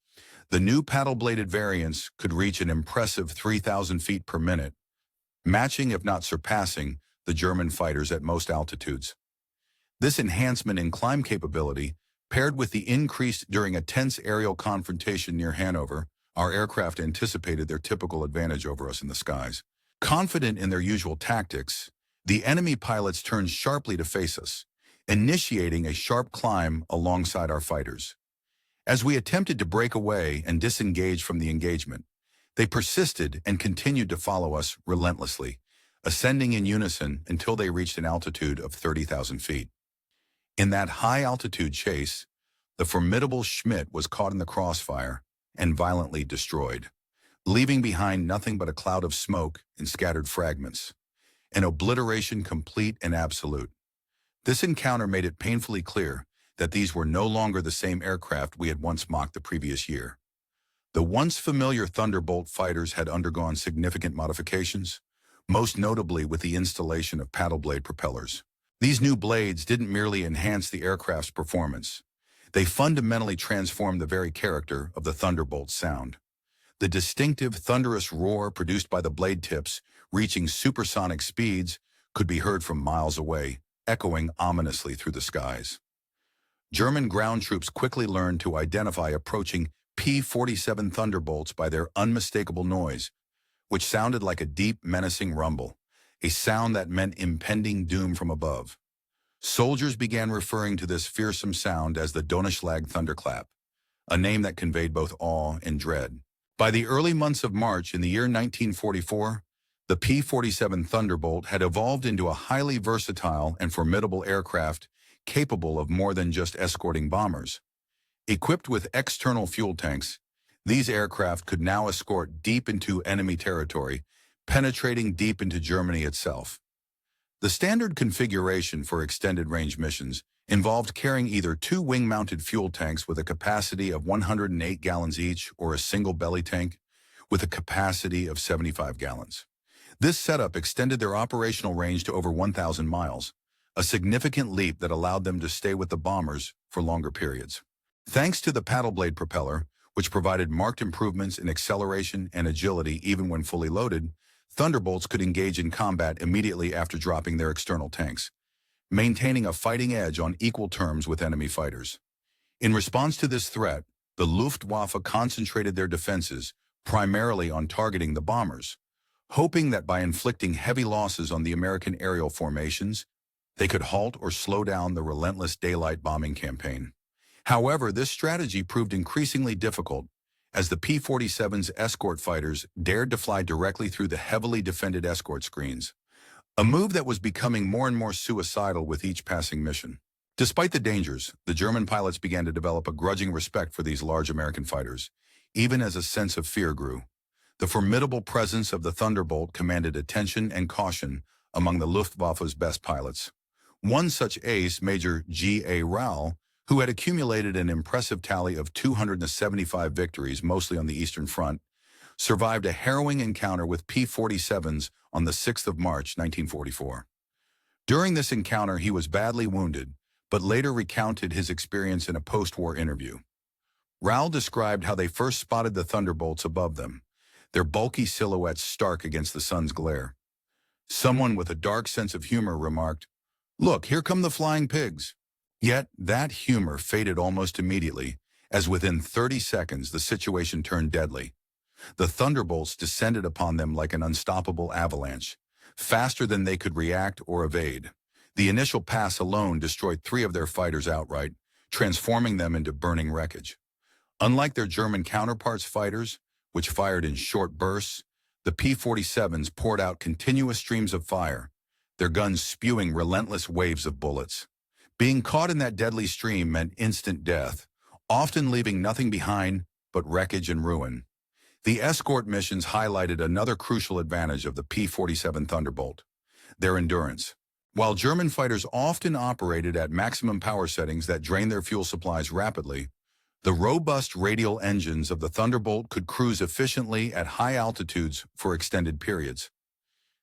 the new paddle-bladed variants could reach an impressive 3,000 feet per minute, matching if not surpassing the German fighters at most altitudes. This enhancement in climb capability, paired with the increase during a tense aerial confrontation near Hanover, our aircraft anticipated their typical advantage over us in the skies. Confident in their usual tactics, the enemy pilots turned sharply to face us, initiating a sharp climb alongside our fighters. As we attempted to break away and disengage from the engagement, they persisted and continued to follow us relentlessly, ascending in unison until they reached an altitude of 30,000 feet. In that high-altitude chase, the formidable Schmidt was caught in the crossfire and violently destroyed. leaving behind nothing but a cloud of smoke and scattered fragments. An obliteration complete and absolute. This encounter made it painfully clear that these were no longer the same aircraft we had once mocked the previous year. The once familiar Thunderbolt fighters had undergone significant modifications, most notably with the installation of paddle blade propellers. These new blades didn't merely enhance the aircraft's performance. They fundamentally transformed the very character of the Thunderbolt's sound. The distinctive, thunderous roar produced by the blade tips, reaching supersonic speeds, could be heard from miles away, echoing ominously through the skies. German ground troops quickly learned to identify approaching P-47 Thunderbolts by their unmistakable noise, which sounded like a deep, menacing rumble, a sound that meant impending doom from above. Soldiers began referring to this fearsome sound as the Donnerschlag thunderclap, a name that conveyed both awe and dread. By the early months of March in the year 1944, the P-47 Thunderbolt had evolved into a highly versatile and formidable aircraft capable of more than just escorting bombers. Equipped with external fuel tanks, these aircraft could now escort deep into enemy territory, penetrating deep into Germany itself. The standard configuration for extended-range missions involved carrying either two wing-mounted fuel tanks with a capacity of 108 gallons each or a single belly tank with a capacity of 75 gallons. This setup extended their operational range to over 1,000 miles, a significant leap that allowed them to stay with the bombers for longer periods. Thanks to the paddle blade propeller, which provided marked improvements in acceleration and agility even when fully loaded, Thunderbolts could engage in combat immediately after dropping their external tanks, maintaining a fighting edge on equal terms with enemy fighters. In response to this threat, the Luftwaffe concentrated their defenses primarily on targeting the bombers, hoping that by inflicting heavy losses on the American aerial formations, they could halt or slow down the relentless daylight bombing campaign. However, this strategy proved increasingly difficult as the P-47's escort fighters dared to fly directly through the heavily defended escort screens, a move that was becoming more and more suicidal with each passing mission. Despite the dangers, the German pilots began to develop a grudging respect for these large American fighters, even as a sense of fear grew. The formidable presence of the Thunderbolt commanded attention and caution among the Luftwaffe's best pilots. One such ace, Major G.A. Rau, who had accumulated an impressive tally of 275 victories, mostly on the Eastern Front, survived a harrowing encounter with P-47s on the 6th of March, 1944. During this encounter, he was badly wounded, but later recounted his experience in a post-war interview. Rau described how they first spotted the Thunderbolts above them, their bulky silhouettes stark against the sun's glare. Someone with a dark sense of humor remarked, "Look, here come the flying pigs." Yet that humor faded almost immediately, as within 30 seconds the situation turned deadly. The Thunderbolts descended upon them like an unstoppable avalanche, faster than they could react or evade. The initial pass alone destroyed 3 of their fighters outright, transforming them into burning wreckage. Unlike their German counterparts' fighters, which fired in short bursts, the P-47s poured out continuous streams of fire, their guns spewing relentless waves of bullets. Being caught in that deadly stream meant instant death, often leaving nothing behind but wreckage and ruin. The escort missions highlighted another crucial advantage of the P-47 Thunderbolt: their endurance. While German fighters often operated at maximum power settings that drained their fuel supplies rapidly, the robust radial engines of the Thunderbolt could cruise efficiently at high altitudes for extended periods.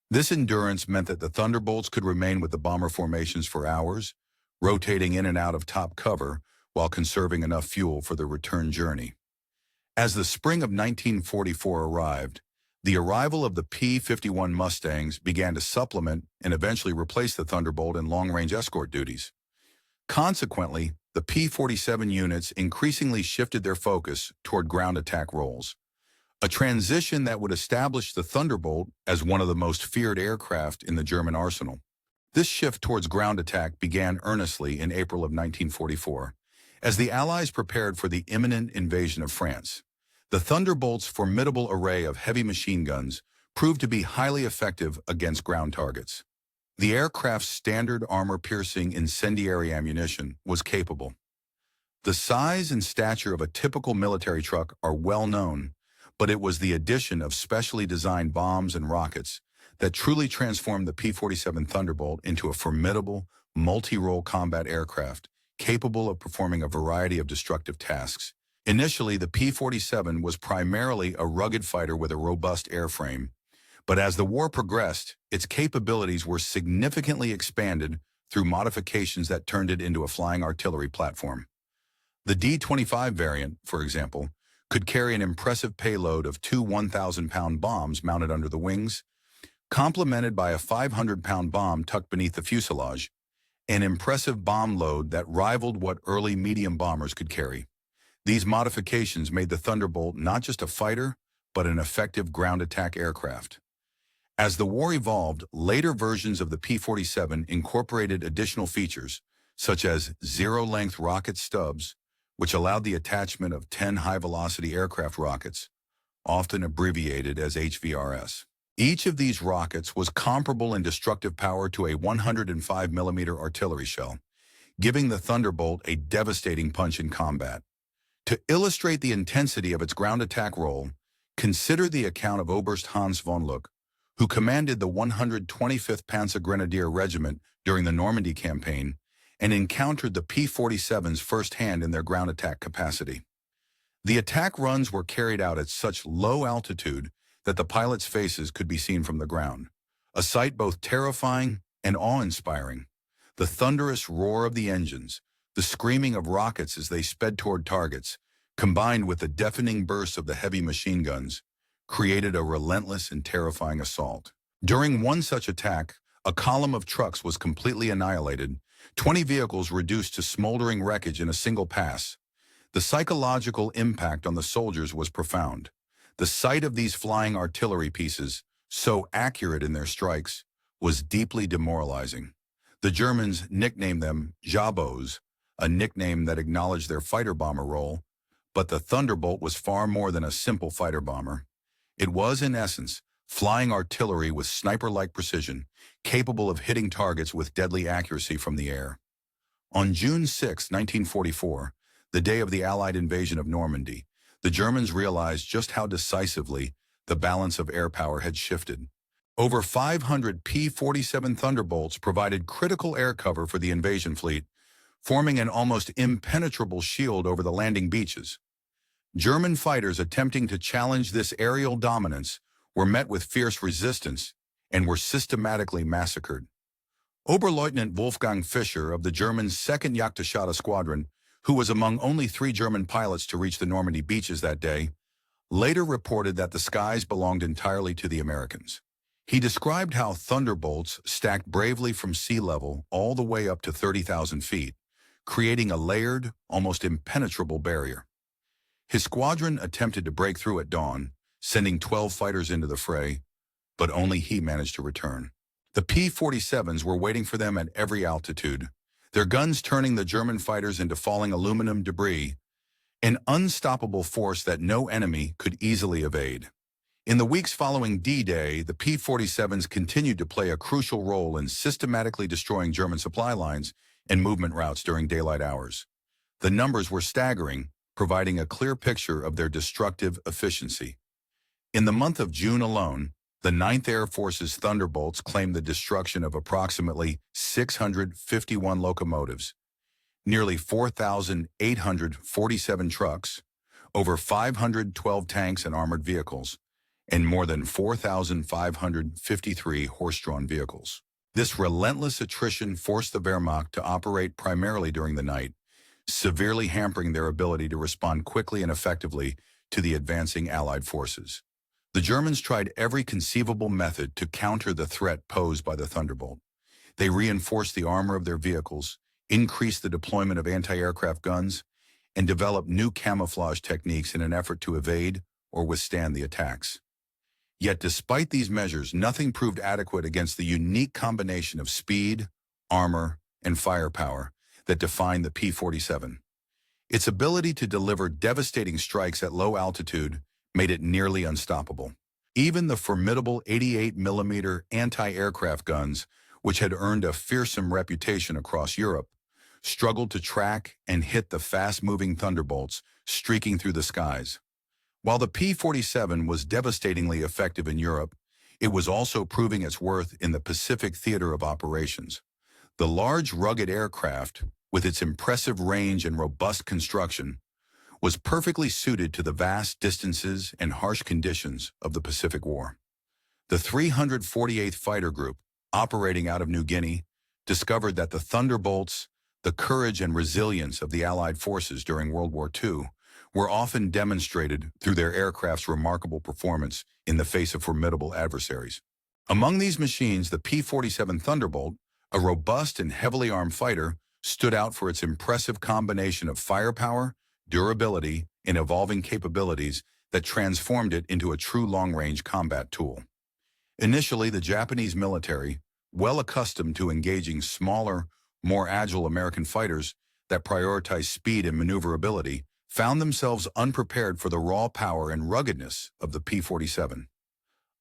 This endurance meant that the Thunderbolts could remain with the bomber formations for hours, rotating in and out of top cover while conserving enough fuel for the return journey. As the spring of 1944 arrived, the arrival of the P-51 Mustangs began to supplement and eventually replace the Thunderbolt in long-range escort duties. Consequently, the P-47 units increasingly shifted their focus toward ground attack roles, a transition that would establish the Thunderbolt as one of the most feared aircraft in the German arsenal. This shift towards ground attack began earnestly in April of 1944, as the Allies prepared for the imminent invasion of France. The Thunderbolt's formidable array of heavy machine guns proved to be highly effective against ground targets. The aircraft's standard armor-piercing incendiary ammunition was capable. The size and stature of a typical military truck are well known, but it was the addition of specially designed bombs and rockets that truly transformed the P-47 Thunderbolt into a formidable, multi-role combat aircraft capable of performing a variety of destructive tasks. Initially, the P-47 was primarily a rugged fighter with a robust airframe, but as the war progressed, its capabilities were significantly expanded through modifications that turned it into a flying artillery platform. The D-25 variant, for example, could carry an impressive payload of two 1,000-pound bombs mounted under the wings, complemented by a 500-pound bomb tucked beneath the fuselage, an impressive bomb load that rivaled what early medium bombers could carry. These modifications made the Thunderbolt not just a fighter, but an effective ground attack aircraft. As the war evolved, later versions of the P-47 incorporated additional features, such as zero-length rocket stubs, which allowed the attachment of 10 high-velocity aircraft rockets, often abbreviated as HVRS. Each of these rockets was comparable in destructive power to a 105mm artillery shell, giving the Thunderbolt a devastating punch in combat. To illustrate the intensity of its ground attack role, consider the account of Oberst Hans von Luck, who commanded the 125th Panzergrenadier Regiment during the Normandy campaign and encountered the P-47s firsthand in their ground attack capacity. The attack runs were carried out at such low altitude that the pilots' faces could be seen from the ground, a sight both terrifying and awe-inspiring. The thunderous roar of the engines, the screaming of rockets as they sped toward targets, combined with the deafening bursts of the heavy machine guns, created a relentless and terrifying assault. During one such attack, a column of trucks was completely annihilated, 20 vehicles reduced to smoldering wreckage in a single pass. The psychological impact on the soldiers was profound. The sight of these flying artillery pieces, so accurate in their strikes, was deeply demoralizing. The Germans nicknamed them Jabos, a nickname that acknowledged their fighter bomber role, but the Thunderbolt was far more than a simple fighter bomber. It was, in essence, flying artillery with sniper-like precision, capable of hitting targets with deadly accuracy from the air. On June 6, 1944, the day of the Allied invasion of Normandy, the Germans realized just how decisively the balance of air power had shifted. Over 500 P-47 Thunderbolts provided critical air cover for the invasion fleet, forming an almost impenetrable shield over the landing beaches. German fighters attempting to challenge this aerial dominance were met with fierce resistance and were systematically massacred. Oberleutnant Wolfgang Fischer of the German 2nd Jagdgeschwader Squadron, who was among only 3 German pilots to reach the Normandy beaches that day, later reported that the skies belonged entirely to the Americans. He described how Thunderbolts stacked bravely from sea level all the way up to 30,000 feet, creating a layered, almost impenetrable barrier. His squadron attempted to break through at dawn, sending 12 fighters into the fray, but only he managed to return. The P-47s were waiting for them at every altitude, their guns turning the German fighters into falling aluminum debris, an unstoppable force that no enemy could easily evade. In the weeks following D-Day, the P-47s continued to play a crucial role in systematically destroying German supply lines and movement routes during daylight hours. The numbers were staggering, providing a clear picture of their destructive efficiency. In the month of June alone, the 9th Air Force's Thunderbolts claimed the destruction of approximately 651 locomotives, nearly 4,847 trucks, over 512 tanks and armored vehicles, and more than 4,553 horse-drawn vehicles. This relentless attrition forced the Wehrmacht to operate primarily during the night, severely hampering their ability to respond quickly and effectively to the advancing Allied forces. The Germans tried every conceivable method to counter the threat posed by the Thunderbolt. They reinforced the armor of their vehicles, increased the deployment of anti-aircraft guns, and developed new camouflage techniques in an effort to evade or withstand the attacks. Yet despite these measures, nothing proved adequate against the unique combination of speed, armor, and firepower that defined the P-47. Its ability to deliver devastating strikes at low altitude made it nearly unstoppable. Even the formidable 88mm anti-aircraft guns, which had earned a fearsome reputation across Europe, struggled to track and hit the fast-moving Thunderbolts streaking through the skies. While the P-47 was devastatingly effective in Europe, it was also proving its worth in the Pacific theater of operations. The large, rugged aircraft, with its impressive range and robust construction, was perfectly suited to the vast distances and harsh conditions of the Pacific War. The 348th Fighter Group, operating out of New Guinea, discovered that the Thunderbolts, the courage and resilience of the Allied forces during World War II, were often demonstrated through their aircraft's remarkable performance in the face of formidable adversaries. Among these machines, the P-47 Thunderbolt, a robust and heavily armed fighter, stood out for its impressive combination of firepower, durability, and evolving capabilities that transformed it into a true long-range combat tool. Initially, the Japanese military, well accustomed to engaging smaller, more agile American fighters that prioritize speed and maneuverability, found themselves unprepared for the raw power and ruggedness of the P-47.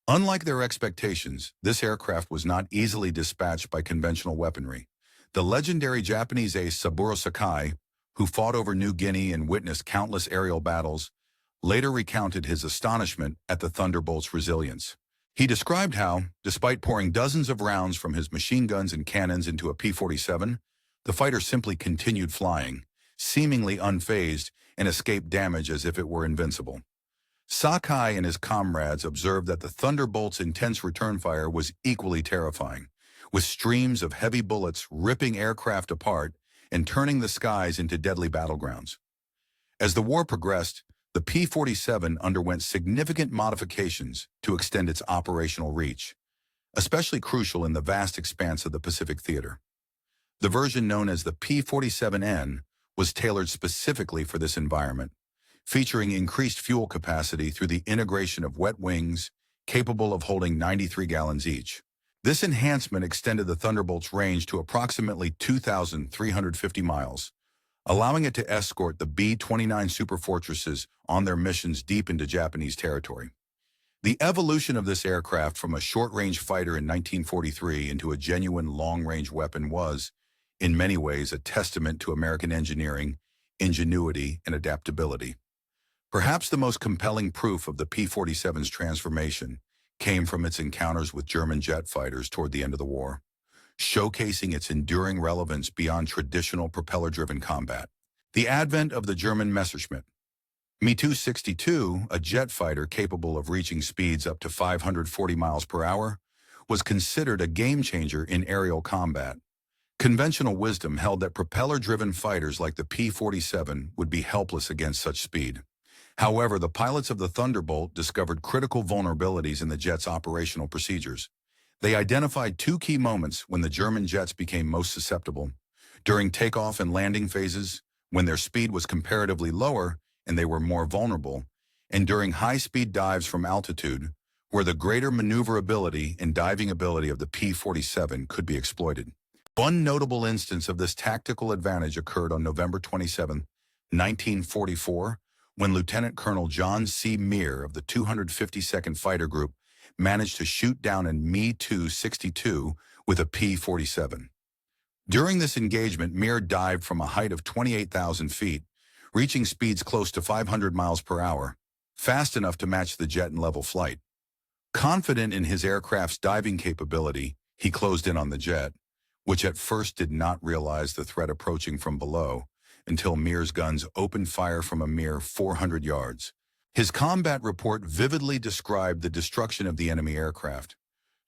Unlike their expectations, this aircraft was not easily dispatched by conventional weaponry. The legendary Japanese ace Saburo Sakai, who fought over New Guinea and witnessed countless aerial battles, later recounted his astonishment at the Thunderbolt's resilience. He described how, despite pouring dozens of rounds from his machine guns and cannons into a P-47, the fighter simply continued flying, seemingly unfazed, and escaped damage as if it were invincible. Sakai and his comrades observed that the Thunderbolt's intense return fire was equally terrifying, with streams of heavy bullets ripping aircraft apart and turning the skies into deadly battlegrounds. As the war progressed, the P-47 underwent significant modifications to extend its operational reach, especially crucial in the vast expanse of the Pacific theater. The version known as the P-47N was tailored specifically for this environment, featuring increased fuel capacity through the integration of wet wings capable of holding 93 gallons each. This enhancement extended the Thunderbolt's range to approximately 2,350 miles, allowing it to escort the B-29 superfortresses on their missions deep into Japanese territory. The evolution of this aircraft from a short-range fighter in 1943 into a genuine long-range weapon was, in many ways, a testament to American engineering, ingenuity, and adaptability. Perhaps the most compelling proof of the P-47's transformation came from its encounters with German jet fighters toward the end of the war, showcasing its enduring relevance beyond traditional propeller-driven combat. The advent of the German Messerschmitt Me-262, a jet fighter capable of reaching speeds up to 540 miles per hour, was considered a game-changer in aerial combat. Conventional wisdom held that propeller-driven fighters like the P-47 would be helpless against such speed. However, the pilots of the Thunderbolt discovered critical vulnerabilities in the jet's operational procedures. They identified two key moments when the German jets became most susceptible: during takeoff and landing phases, when their speed was comparatively lower and they were more vulnerable, and during high-speed dives from altitude, where the greater maneuverability and diving ability of the P-47 could be exploited. One notable instance of this tactical advantage occurred on November 27, 1944, when Lieutenant Colonel John C. Meare of the 252nd Fighter Group managed to shoot down a Me-262 with a P-47. During this engagement, Meare dived from a height of 28,000 feet, reaching speeds close to 500 miles per hour, fast enough to match the jet in level flight. Confident in his aircraft's diving capability, he closed in on the jet, which at first did not realize the threat approaching from below until Meare's guns opened fire from a mere 400 yards. His combat report vividly described the destruction of the enemy aircraft,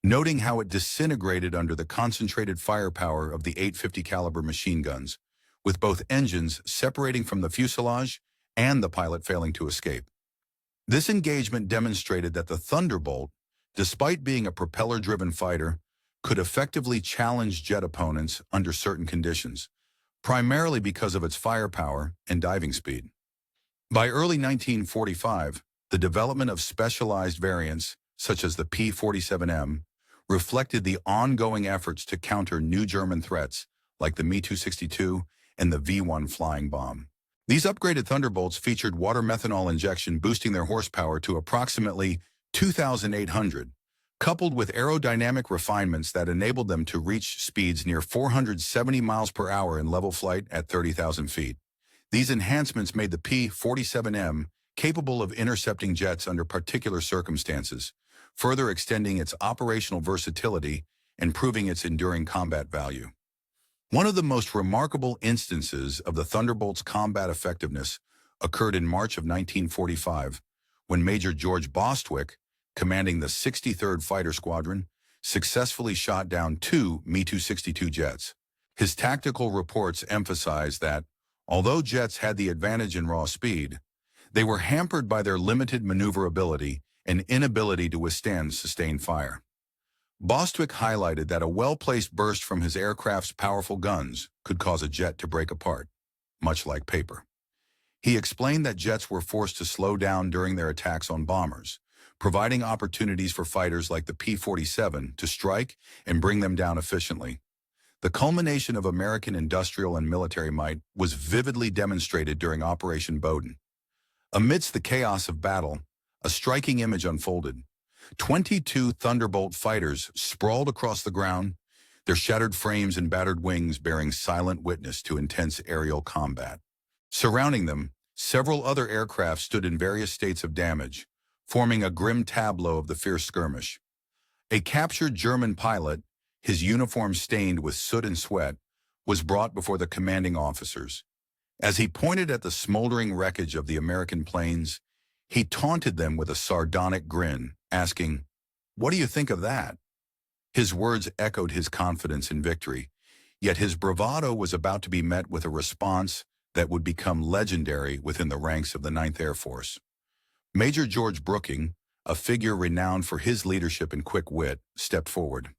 noting how it disintegrated under the concentrated firepower of the .850 caliber machine guns, with both engines separating from the fuselage and the pilot failing to escape. This engagement demonstrated that the Thunderbolt, despite being a propeller-driven fighter, could effectively challenge jet opponents under certain conditions, primarily because of its firepower and diving speed. By early 1945, the development of specialized variants, such as the P-47M, reflected the ongoing efforts to counter new German threats like the Me-262 and the V-1 flying bomb. These upgraded Thunderbolts featured water methanol injection, boosting their horsepower to approximately 2,800, coupled with aerodynamic refinements that enabled them to reach speeds near 470 miles per hour in level flight at 30,000 feet. These enhancements made the P-47M capable of intercepting jets under particular circumstances, further extending its operational versatility and proving its enduring combat value. One of the most remarkable instances of the Thunderbolt's combat effectiveness occurred in March of 1945, when Major George Bostwick, commanding the 63rd Fighter Squadron, successfully shot down two Me-262 jets. His tactical reports emphasized that, although jets had the advantage in raw speed, they were hampered by their limited maneuverability and inability to withstand sustained fire. Bostwick highlighted that a well-placed burst from his aircraft's powerful guns could cause a jet to break apart, much like paper. He explained that jets were forced to slow down during their attacks on bombers, providing opportunities for fighters like the P-47 to strike and bring them down efficiently. The culmination of American industrial and military might was vividly demonstrated during Operation Bowden. Amidst the chaos of battle, a striking image unfolded. 22 Thunderbolt fighters sprawled across the ground, their shattered frames and battered wings bearing silent witness to intense aerial combat. Surrounding them, several other aircraft stood in various states of damage, forming a grim tableau of the fierce skirmish. A captured German pilot, his uniform stained with soot and sweat, was brought before the commanding officers. As he pointed at the smoldering wreckage of the American planes, he taunted them with a sardonic grin, asking, "What do you think of that?" His words echoed his confidence in victory, yet his bravado was about to be met with a response that would become legendary within the ranks of the 9th Air Force. Major George Brooking, a figure renowned for his leadership and quick wit, stepped forward.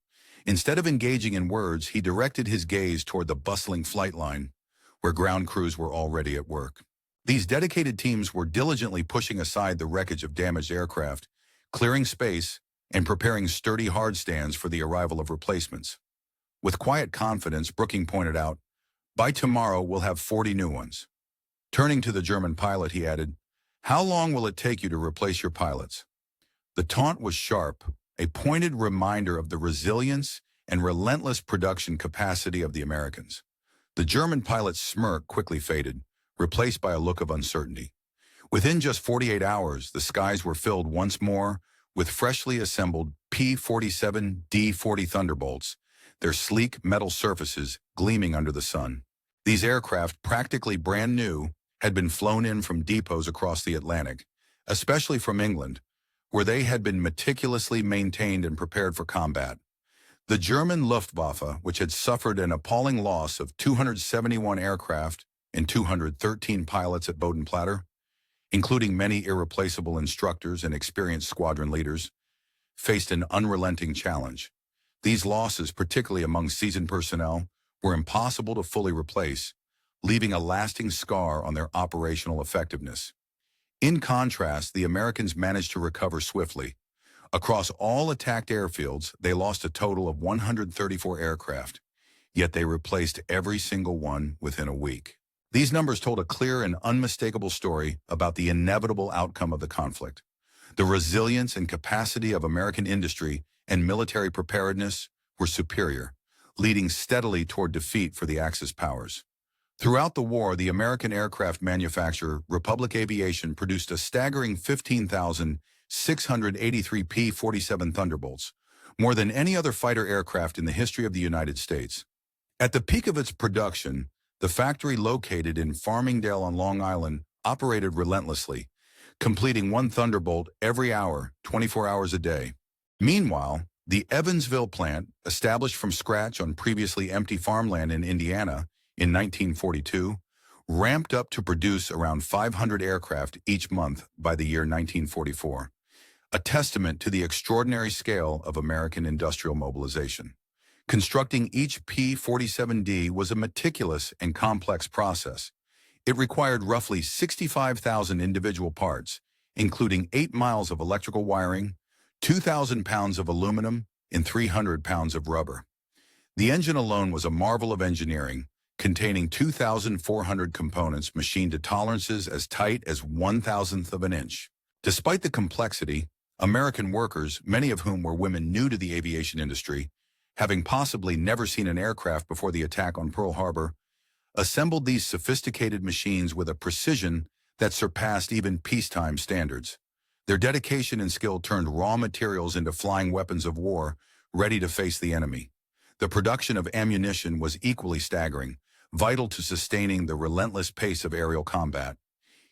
Instead of engaging in words, he directed his gaze toward the bustling flight line, where ground crews were already at work. These dedicated teams were diligently pushing aside the wreckage of damaged aircraft, clearing space, and preparing sturdy hardstands for the arrival of replacements. With quiet confidence, Brooking pointed out, "By tomorrow, we'll have 40 new ones." Turning to the German pilot, he added, "How long will it take you to replace your pilots?" The taunt was sharp, a pointed reminder of the resilience and relentless production capacity of the Americans. The German pilot's smirk quickly faded, replaced by a look of uncertainty. Within just 48 hours, the skies were filled once more with freshly assembled P-47 D-40 Thunderbolts, their sleek metal surfaces gleaming under the sun. These aircraft, practically brand new, had been flown in from depots across the Atlantic, especially from England, where they had been meticulously maintained and prepared for combat. The German Luftwaffe, which had suffered an appalling loss of 271 aircraft and 213 pilots at Bodenplatte, including many irreplaceable instructors and experienced squadron leaders, faced an unrelenting challenge. These losses, particularly among seasoned personnel, were impossible to fully replace, leaving a lasting scar on their operational effectiveness. In contrast, the Americans managed to recover swiftly. Across all attacked airfields, they lost a total of 134 aircraft, yet they replaced every single one within a week. These numbers told a clear and unmistakable story about the inevitable outcome of the conflict. The resilience and capacity of American industry and military preparedness were superior, leading steadily toward defeat for the Axis powers. Throughout the war, the American aircraft manufacturer Republic Aviation produced a staggering 15,683 P-47 Thunderbolts, more than any other fighter aircraft in the history of the United States. At the peak of its production, the factory located in Farmingdale on Long Island operated relentlessly, completing one Thunderbolt every hour, 24 hours a day. Meanwhile, the Evansville plant, established from scratch on previously empty farmland in Indiana in 1942, ramped up to produce around 500 aircraft each month by the year 1944, a testament to the extraordinary scale of American industrial mobilization. Constructing each P-47D was a meticulous and complex process. It required roughly 65,000 individual parts, including 8 miles of electrical wiring, 2,000 pounds of aluminum, and 300 pounds of rubber. The engine alone was a marvel of engineering, containing 2,400 components machined to tolerances as tight as 1/1000th of an inch. Despite the complexity, American workers, many of whom were women new to the aviation industry, having possibly never seen an aircraft before the attack on Pearl Harbor, assembled these sophisticated machines with a precision that surpassed even peacetime standards. Their dedication and skill turned raw materials into flying weapons of war, ready to face the enemy. The production of ammunition was equally staggering, vital to sustaining the relentless pace of aerial combat.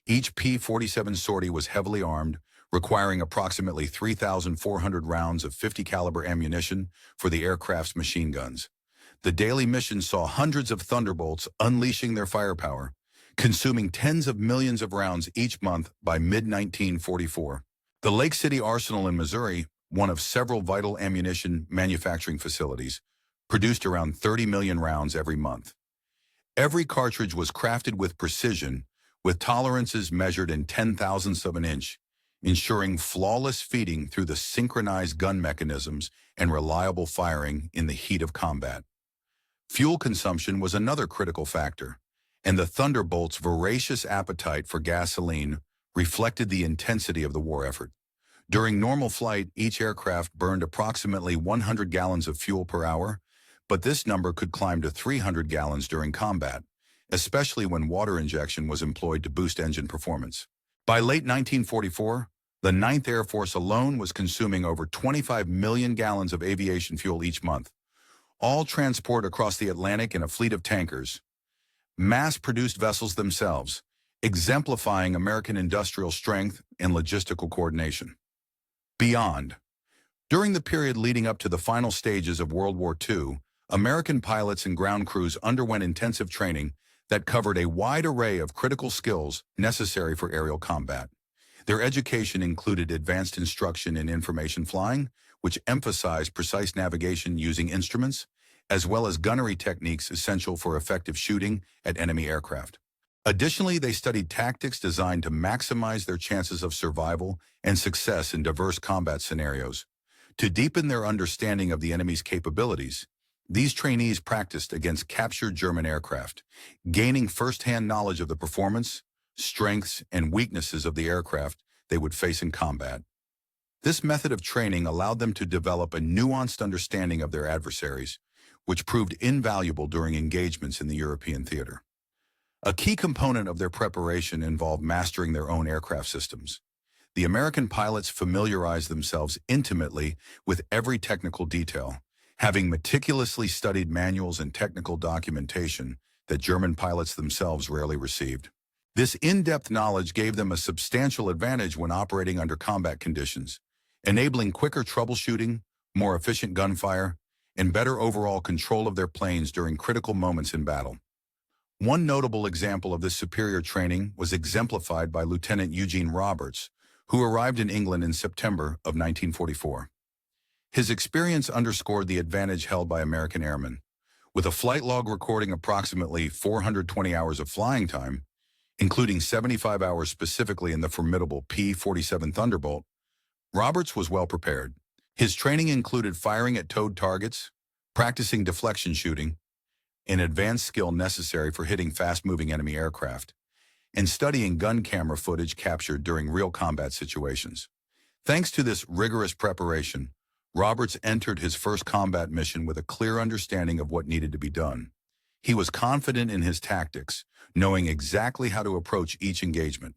Each P-47 sortie was heavily armed, requiring approximately 3,400 rounds of 50 caliber ammunition for the aircraft's machine guns. The daily mission saw hundreds of Thunderbolts unleashing their firepower, consuming tens of millions of rounds each month by mid-1944. The Lake City Arsenal in Missouri, one of several vital ammunition manufacturing facilities, produced around 30 million rounds every month. Every cartridge was crafted with precision, with tolerances measured in 10,000ths of an inch, ensuring flawless feeding through the synchronized gun mechanisms and reliable firing in the heat of combat. Fuel consumption was another critical factor, and the Thunderbolt's voracious appetite for gasoline reflected the intensity of the war effort. During normal flight, each aircraft burned approximately 100 gallons of fuel per hour, but this number could climb to 300 gallons during combat, especially when water injection was employed to boost engine performance. By late 1944, the 9th Air Force alone was consuming over 25 million gallons of aviation fuel each month, all transport across the Atlantic in a fleet of tankers, mass-produced vessels themselves, exemplifying American industrial strength and logistical coordination. Beyond. During the period leading up to the final stages of World War II, American pilots and ground crews underwent intensive training that covered a wide array of critical skills necessary for aerial combat. Their education included advanced instruction in information flying, which emphasized precise navigation using instruments, as well as gunnery techniques essential for effective shooting at enemy aircraft. Additionally, they studied tactics designed to maximize their chances of survival and success in diverse combat scenarios. To deepen their understanding of the enemy's capabilities, these trainees practiced against captured German aircraft, gaining first-hand knowledge of the performance, strengths, and weaknesses of the aircraft they would face in combat. This method of training allowed them to develop a nuanced understanding of their adversaries, which proved invaluable during engagements in the European theater. A key component of their preparation involved mastering their own aircraft systems. The American pilots familiarized themselves intimately with every technical detail, having meticulously studied manuals and technical documentation that German pilots themselves rarely received. This in-depth knowledge gave them a substantial advantage when operating under combat conditions, enabling quicker troubleshooting, more efficient gunfire, and better overall control of their planes during critical moments in battle. One notable example of this superior training was exemplified by Lieutenant Eugene Roberts, who arrived in England in September of 1944. His experience underscored the advantage held by American airmen. With a flight log recording approximately 420 hours of flying time, including 75 hours specifically in the formidable P-47 Thunderbolt, Roberts was well prepared. His training included firing at towed targets, practicing deflection shooting, an advanced skill necessary for hitting fast-moving enemy aircraft, and studying gun camera footage captured during real combat situations. Thanks to this rigorous preparation, Roberts entered his first combat mission with a clear understanding of what needed to be done. He was confident in his tactics, knowing exactly how to approach each engagement.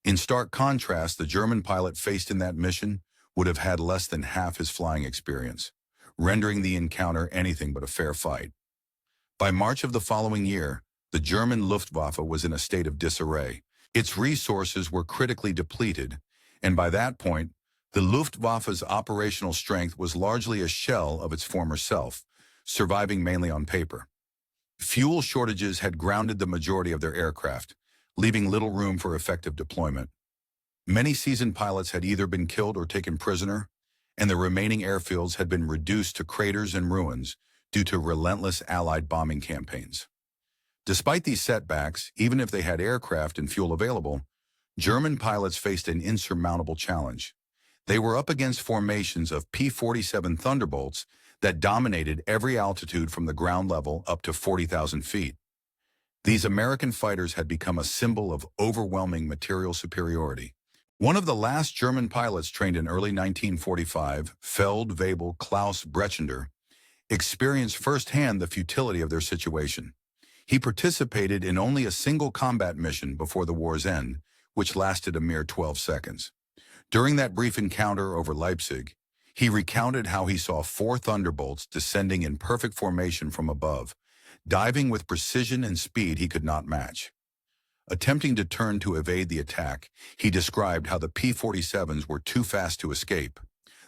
In stark contrast, the German pilot faced in that mission would have had less than half his flying experience, rendering the encounter anything but a fair fight. By March of the following year, the German Luftwaffe was in a state of disarray. Its resources were critically depleted, and by that point, the Luftwaffe's operational strength was largely a shell of its former self, surviving mainly on paper. Fuel shortages had grounded the majority of their aircraft, leaving little room for effective deployment. Many seasoned pilots had either been killed or taken prisoner, and the remaining airfields had been reduced to craters and ruins due to relentless Allied bombing campaigns. Despite these setbacks, even if they had aircraft and fuel available, German pilots faced an insurmountable challenge. They were up against formations of P-47 Thunderbolts that dominated every altitude from the ground level up to 40,000 feet. These American fighters had become a symbol of overwhelming material superiority. One of the last German pilots trained in early 1945, Feldwebel Klaus Brechender, experienced firsthand the futility of their situation. He participated in only a single combat mission before the war's end, which lasted a mere 12 seconds. During that brief encounter over Leipzig, he recounted how he saw 4 Thunderbolts descending in perfect formation from above, diving with precision and speed he could not match. Attempting to turn to evade the attack, he described how the P-47s were too fast to escape.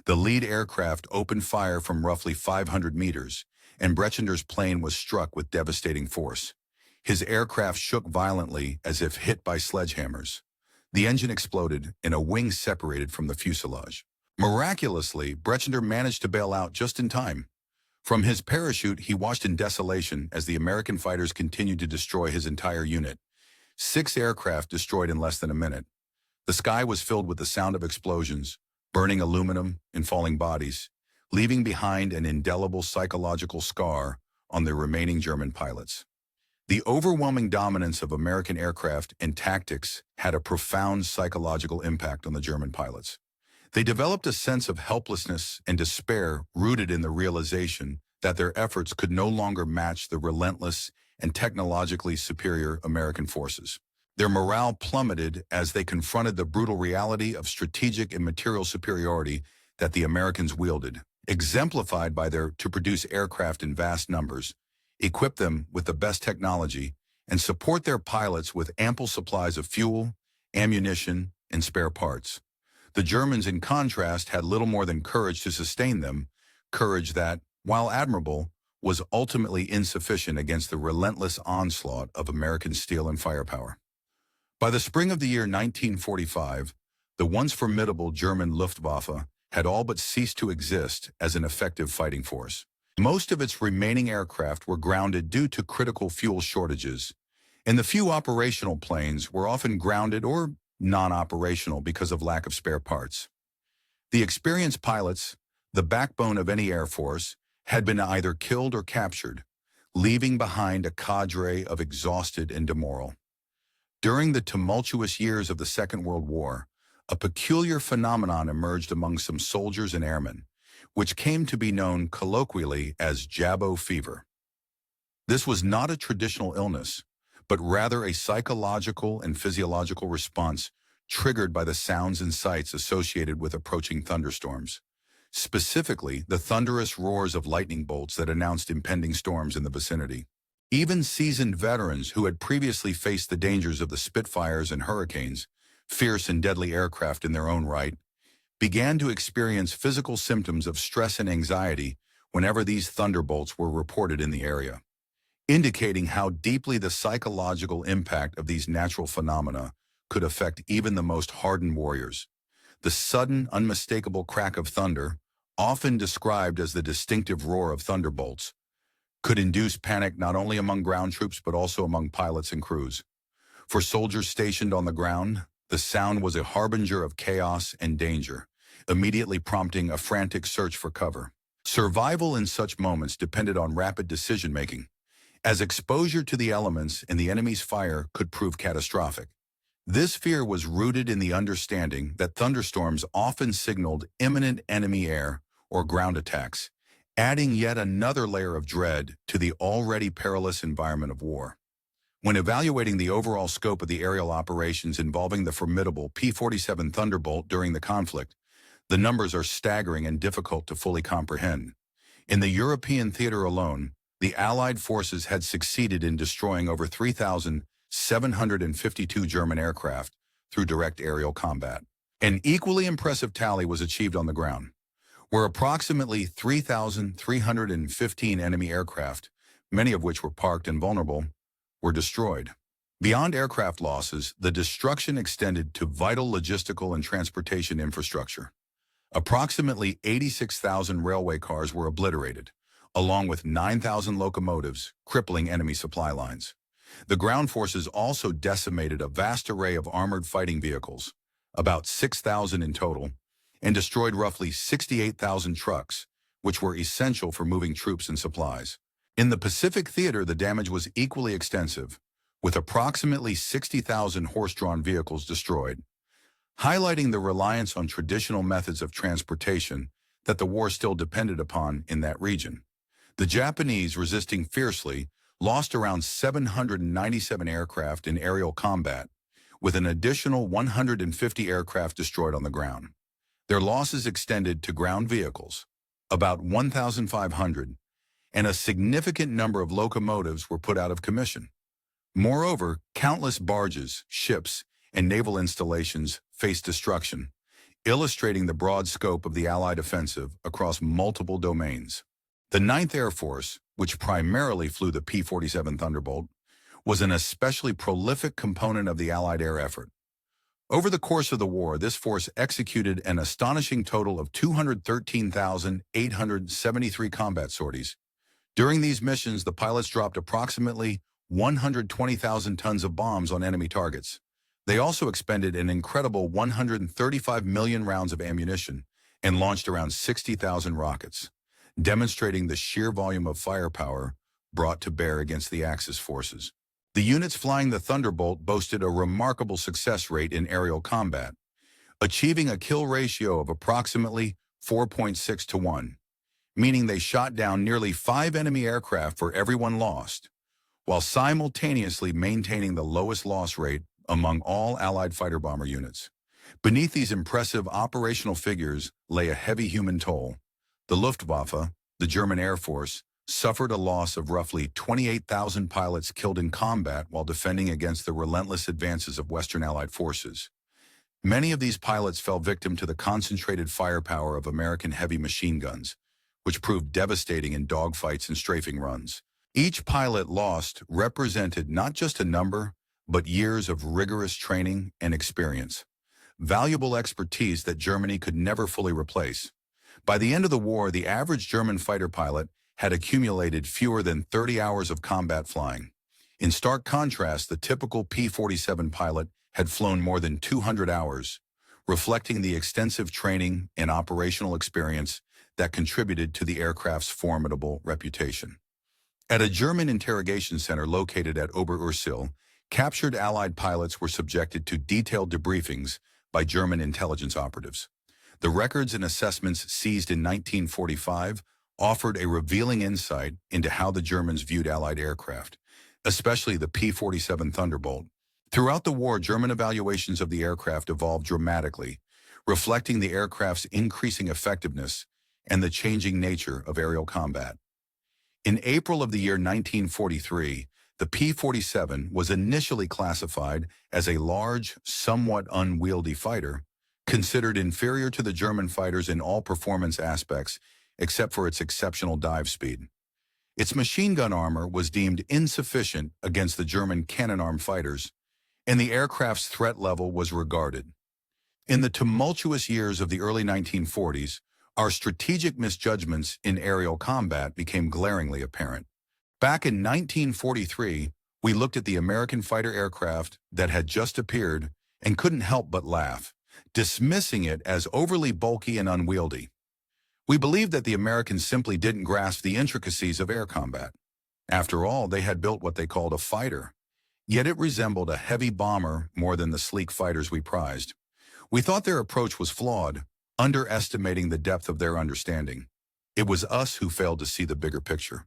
The lead aircraft opened fire from roughly 500 meters, and Brechender's plane was struck with devastating force. His aircraft shook violently as if hit by sledgehammers. The engine exploded and a wing separated from the fuselage. Miraculously, Brechender managed to bail out just in time. From his parachute, he watched in desolation as the American fighters continued to destroy his entire unit. 6 aircraft destroyed in less than a minute. The sky was filled with the sound of explosions, burning aluminum and falling bodies, leaving behind an indelible psychological scar on the remaining German pilots. The overwhelming dominance of American aircraft and tactics had a profound psychological impact on the German pilots. They developed a sense of helplessness and despair rooted in the realization that their efforts could no longer match the relentless and technologically superior American forces. Their morale plummeted as they confronted the brutal reality of strategic and material superiority that the Americans wielded, exemplified by their to produce aircraft in vast numbers, equip them with the best technology, and support their pilots with ample supplies of fuel, ammunition, and spare parts. The Germans, in contrast, had little more than courage to sustain them, courage that, while admirable, was ultimately insufficient against the relentless onslaught of American steel and firepower. By the spring of the year 1945, the once formidable German Luftwaffe had all but ceased to exist as an effective fighting force. Most of its remaining aircraft were grounded due to critical fuel shortages, and the few operational planes were often grounded or non-operational because of lack of spare parts. The experienced pilots, the backbone of any air force, had been either killed or captured, leaving behind a cadre of exhausted and demoralized. During the tumultuous years of the Second World War, a peculiar phenomenon emerged among some soldiers and airmen, which came to be known colloquially as Jabbo fever. This was not a traditional illness, but rather a psychological and physiological response triggered by the sounds and sights associated with approaching thunderstorms. Specifically, the thunderous roars of lightning bolts that announced impending storms in the vicinity. Even seasoned veterans who had previously faced the dangers of the Spitfires and Hurricanes, fierce and deadly aircraft in their own right, began to experience physical symptoms of stress and anxiety whenever these thunderbolts were reported in the area, indicating how deeply the psychological impact of these natural phenomena could affect even the most hardened warriors. The sudden, unmistakable crack of thunder, often described as the distinctive roar of thunderbolts, could induce panic not only among ground troops but also among pilots and crews. For soldiers stationed on the ground, the sound was a harbinger of chaos and danger, immediately prompting a frantic search for cover. Survival in such moments depended on rapid decision-making, as exposure to the elements and the enemy's fire could prove catastrophic. This fear was rooted in the understanding that thunderstorms often signaled imminent enemy air or ground attacks, adding yet another layer of dread to the already perilous environment of war. When evaluating the overall scope of the aerial operations involving the formidable P-47 Thunderbolt during the conflict, the numbers are staggering and difficult to fully comprehend. In the European theater alone, the Allied forces had succeeded in destroying over 3,752 German aircraft through direct aerial combat. An equally impressive tally was achieved on the ground, where approximately 3,315 enemy aircraft, many of which were parked and vulnerable, were destroyed. Beyond aircraft losses, the destruction extended to vital logistical and transportation infrastructure. Approximately 86,000 railway cars were obliterated, along with 9,000 locomotives, crippling enemy supply lines. The ground forces also decimated a vast array of armored fighting vehicles, about 6,000 in total, and destroyed roughly 68,000 trucks, which were essential for moving troops and supplies. In the Pacific Theater, the damage was equally extensive, with approximately 60,000 horse-drawn vehicles destroyed, highlighting the reliance on traditional methods of transportation that the war still depended upon in that region. The Japanese, resisting fiercely, lost around 797 aircraft in aerial combat, with an additional 150 aircraft destroyed on the ground. Their losses extended to ground vehicles, about 1,500, and a significant number of locomotives were put out of commission. Moreover, countless barges, ships, and naval installations faced destruction, illustrating the broad scope of the Allied offensive across multiple domains. The Ninth Air Force, which primarily flew the P-47 Thunderbolt, was an especially prolific component of the Allied air effort. Over the course of the war, this force executed an astonishing total of 213,873 combat sorties. During these missions, the pilots dropped approximately 120,000 tons of bombs on enemy targets. They also expended an incredible 135 million rounds of ammunition and launched around 60,000 rockets, demonstrating the sheer volume of firepower brought to bear against the Axis forces. The units flying the Thunderbolt boasted a remarkable success rate in aerial combat, achieving a kill ratio of approximately 4.6 to 1, meaning they shot down nearly 5 enemy aircraft for every one lost, while simultaneously maintaining the lowest loss rate among all Allied fighter-bomber units. Beneath these impressive operational figures lay a heavy human toll. The Luftwaffe, the German Air Force, suffered a loss of roughly 28,000 pilots killed in combat while defending against the relentless advances of Western Allied forces. Many of these pilots fell victim to the concentrated firepower of American heavy machine guns, which proved devastating in dogfights and strafing runs. Each pilot lost represented not just a number, but years of rigorous training and experience, valuable expertise that Germany could never fully replace. By the end of the war, the average German fighter pilot had accumulated fewer than 30 hours of combat flying. In stark contrast, the typical P-47 pilot had flown more than 200 hours, reflecting the extensive training and operational experience that contributed to the aircraft's formidable reputation. At a German interrogation center located at Ober-Ursel, captured Allied pilots were subjected to detailed debriefings by German intelligence operatives. The records and assessments seized in 1945 offered a revealing insight into how the Germans viewed Allied aircraft, especially the P-47 Thunderbolt. Throughout the war, German evaluations of the aircraft evolved dramatically, reflecting the aircraft's increasing effectiveness and the changing nature of aerial combat. In April of the year 1943, the P-47 was initially classified as a large, somewhat unwieldy fighter, considered inferior to the German fighters in all performance aspects except for its exceptional dive speed. Its machine gun armor was deemed insufficient against the German cannon-arm fighters, and the aircraft's threat level was regarded. In the tumultuous years of the early 1940s, our strategic misjudgments in aerial combat became glaringly apparent. Back in 1943, we looked at the American fighter aircraft that had just appeared and couldn't help but laugh, dismissing it as overly bulky and unwieldy. We believed that the Americans simply didn't grasp the intricacies of air combat. After all, they had built what they called a fighter, yet it resembled a heavy bomber more than the sleek fighters we prized. We thought their approach was flawed, underestimating the depth of their understanding. It was us who failed to see the bigger picture.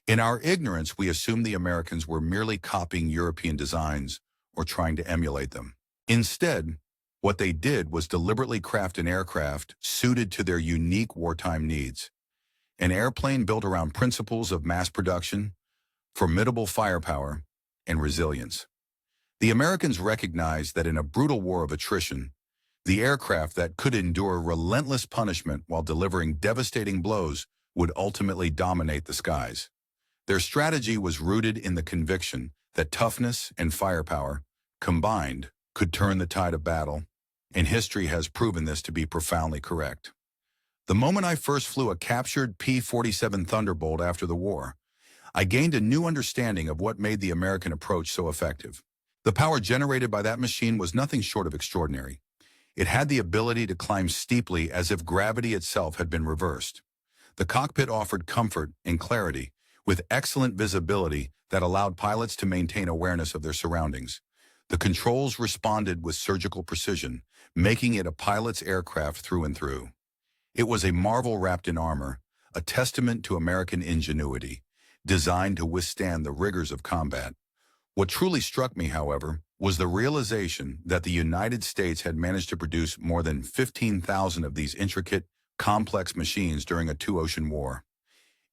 In our ignorance, we assumed the Americans were merely copying European designs or trying to emulate them. Instead, what they did was deliberately craft an aircraft suited to their unique wartime needs. An airplane built around principles of mass production, formidable firepower, and resilience. The Americans recognized that in a brutal war of attrition, the aircraft that could endure relentless punishment while delivering devastating blows would ultimately dominate the skies. Their strategy was rooted in the conviction that toughness and firepower, combined, could turn the tide of battle, and history has proven this to be profoundly correct. The moment I first flew a captured P-47 Thunderbolt after the war, I gained a new understanding of what made the American approach so effective. The power generated by that machine was nothing short of extraordinary. It had the ability to climb steeply as if gravity itself had been reversed. The cockpit offered comfort and clarity, with excellent visibility that allowed pilots to maintain awareness of their surroundings. The controls responded with surgical precision, making it a pilot's aircraft through and through. It was a marvel wrapped in armor, a testament to American ingenuity, designed to withstand the rigors of combat. What truly struck me, however, was the realization that the United States had managed to produce more than 15,000 of these intricate, complex machines during a two-ocean war.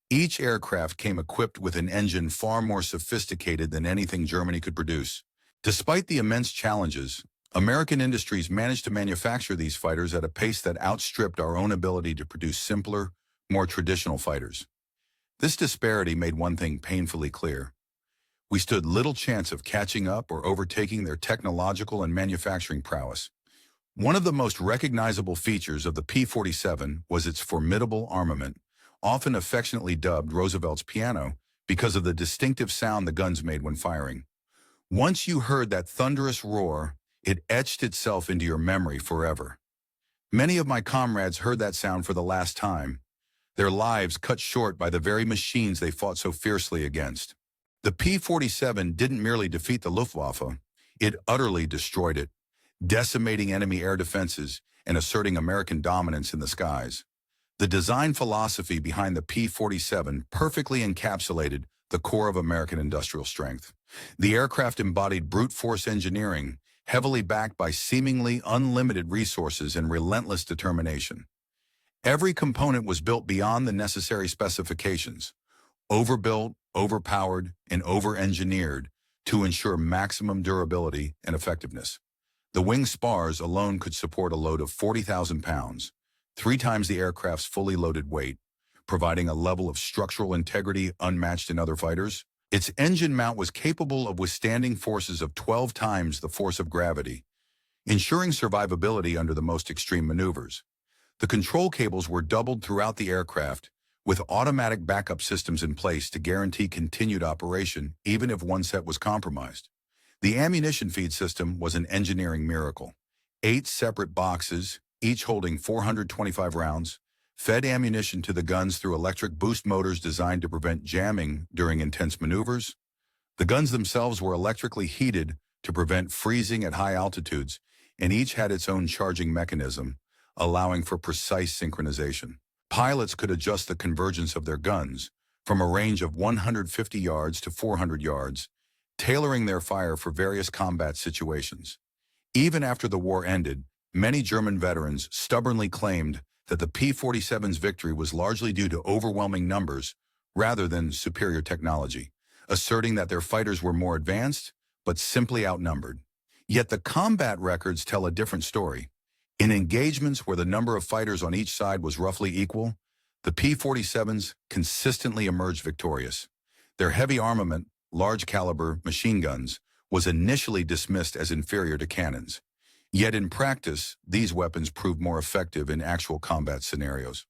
Each aircraft came equipped with an engine far more sophisticated than anything Germany could produce. Despite the immense challenges, American industries managed to manufacture these fighters at a pace that outstripped our own ability to produce simpler, more traditional fighters. This disparity made one thing painfully clear. We stood little chance of catching up or overtaking their technological and manufacturing prowess. One of the most recognizable features of the P-47 was its formidable armament, often affectionately dubbed Roosevelt's piano because of the distinctive sound the guns made when firing. Once you heard that thunderous roar, it etched itself into your memory forever. Many of my comrades heard that sound for the last time, their lives cut short by the very machines they fought so fiercely against. The P-47 didn't merely defeat the Luftwaffe, it utterly destroyed it, decimating enemy air defenses and asserting American dominance in the skies. The design philosophy behind the P-47 perfectly encapsulated the core of American industrial strength. The aircraft embodied brute force engineering, heavily backed by seemingly unlimited resources and relentless determination. Every component was built beyond the necessary specifications, overbuilt, overpowered, and over-engineered to ensure maximum durability and effectiveness. The wing spars alone could support a load of 40,000 pounds, 3 times the aircraft's fully loaded weight, providing a level of structural integrity unmatched in other fighters. Its engine mount was capable of withstanding forces of 12 times the force of gravity, ensuring survivability under the most extreme maneuvers. The control cables were doubled throughout the aircraft, with automatic backup systems in place to guarantee continued operation even if one set was compromised. The ammunition feed system was an engineering miracle. 8 separate boxes, each holding 425 rounds, fed ammunition to the guns through electric boost motors designed to prevent jamming during intense maneuvers. The guns themselves were electrically heated to prevent freezing at high altitudes, and each had its own charging mechanism, allowing for precise synchronization. Pilots could adjust the convergence of their guns from a range of 150 yards to 400 yards, tailoring their fire for various combat situations. Even after the war ended, many German veterans stubbornly claimed that the P-47's victory was largely due to overwhelming numbers rather than superior technology, asserting that their fighters were more advanced but simply outnumbered. Yet the combat records tell a different story. In engagements where the number of fighters on each side was roughly equal, the P-47s consistently emerged victorious. Their heavy armament, large-caliber machine guns, was initially dismissed as inferior to cannons. Yet in practice, these weapons proved more effective in actual combat scenarios.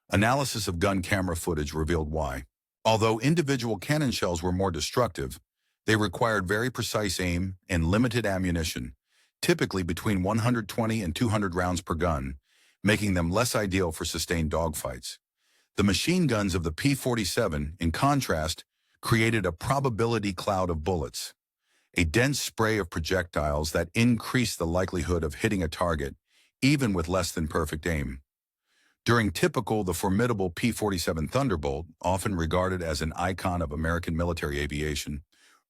Analysis of gun camera footage revealed why. Although individual cannon shells were more destructive, they required very precise aim and limited ammunition, typically between 120 and 200 rounds per gun, making them less ideal for sustained dogfights. The machine guns of the P-47, in contrast, created a probability cloud of bullets, a dense spray of projectiles that increased the likelihood of hitting a target, even with less than perfect aim. During the formidable P-47 Thunderbolt, often regarded as an icon of American military aviation,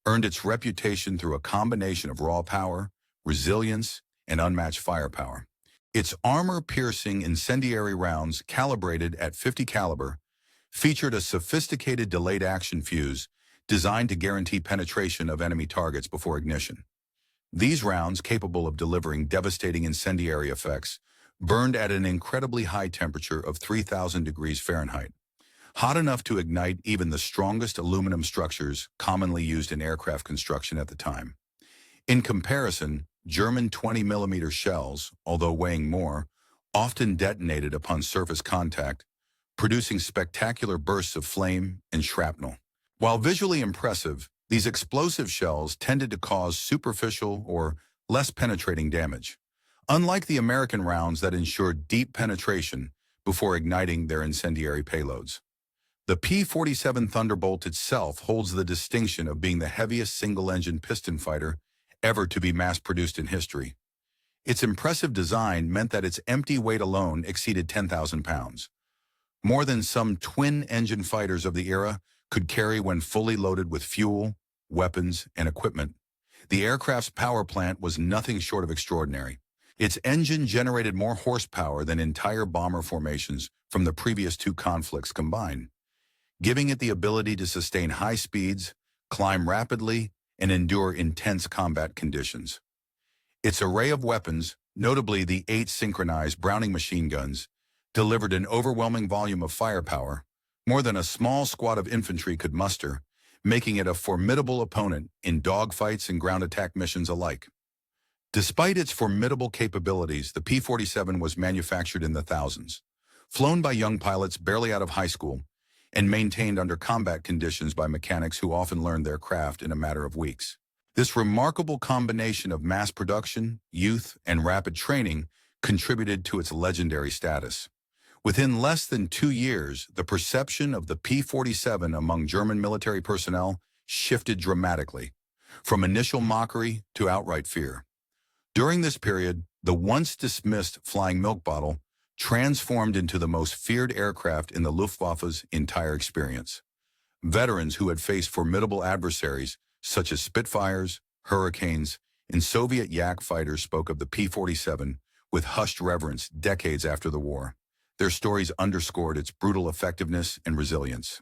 earned its reputation through a combination of raw power, resilience, and unmatched firepower. Its armor-piercing incendiary rounds, calibrated at 50 caliber, featured a sophisticated delayed action fuse designed to guarantee penetration of enemy targets before ignition. These rounds, capable of delivering devastating incendiary effects, burned at an incredibly high temperature of 3,000 degrees Fahrenheit, hot enough to ignite even the strongest aluminum structures commonly used in aircraft construction at the time. In comparison, German 20mm shells, although weighing more, often detonated upon surface contact, producing spectacular bursts of flame and shrapnel. While visually impressive, these explosive shells tended to cause superficial or less penetrating damage, unlike the American rounds that ensured deep penetration before igniting their incendiary payloads. The P-47 Thunderbolt itself holds the distinction of being the heaviest single-engine piston fighter ever to be mass-produced in history. Its impressive design meant that its empty weight alone exceeded 10,000 pounds, more than some twin-engine fighters of the era could carry when fully loaded with fuel, weapons, and equipment. The aircraft's power plant was nothing short of extraordinary. Its engine generated more horsepower than entire bomber formations from the previous two conflicts combined, giving it the ability to sustain high speeds, climb rapidly, and endure intense combat conditions. Its array of weapons, notably the 8 synchronized Browning machine guns, delivered an overwhelming volume of firepower, more than a small squad of infantry could muster, making it a formidable opponent in dogfights and ground attack missions alike. Despite its formidable capabilities, the P-47 was manufactured in the thousands, flown by young pilots barely out of high school, and maintained under combat conditions by mechanics who often learned their craft in a matter of weeks. This remarkable combination of mass production, youth, and rapid training contributed to its legendary status. Within less than 2 years, the perception of the P-47 among German military personnel shifted dramatically, from initial mockery to outright fear. During this period, the once dismissed flying milk bottle transformed into the most feared aircraft in the Luftwaffe's entire experience. Veterans who had faced formidable adversaries, such as Spitfires, Hurricanes, and Soviet Yak fighters spoke of the P-47 with hushed reverence decades after the war. Their stories underscored its brutal effectiveness and resilience.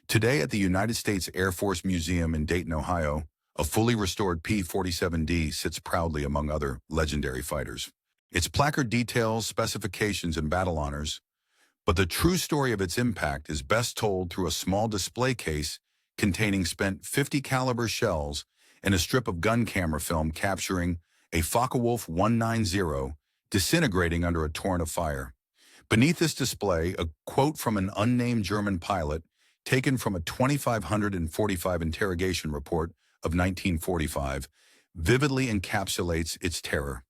Today at the United States Air Force Museum in Dayton, Ohio, a fully restored P-47D sits proudly among other legendary fighters. Its placard details specifications and battle honors, but the true story of its impact is best told through a small display case containing spent .50 caliber shells and a strip of gun camera film capturing a Focke-Wulf 190 disintegrating under a torrent of fire. Beneath this display, a quote from an unnamed German pilot taken from a 2545 interrogation report of 1945 vividly encapsulates its terror.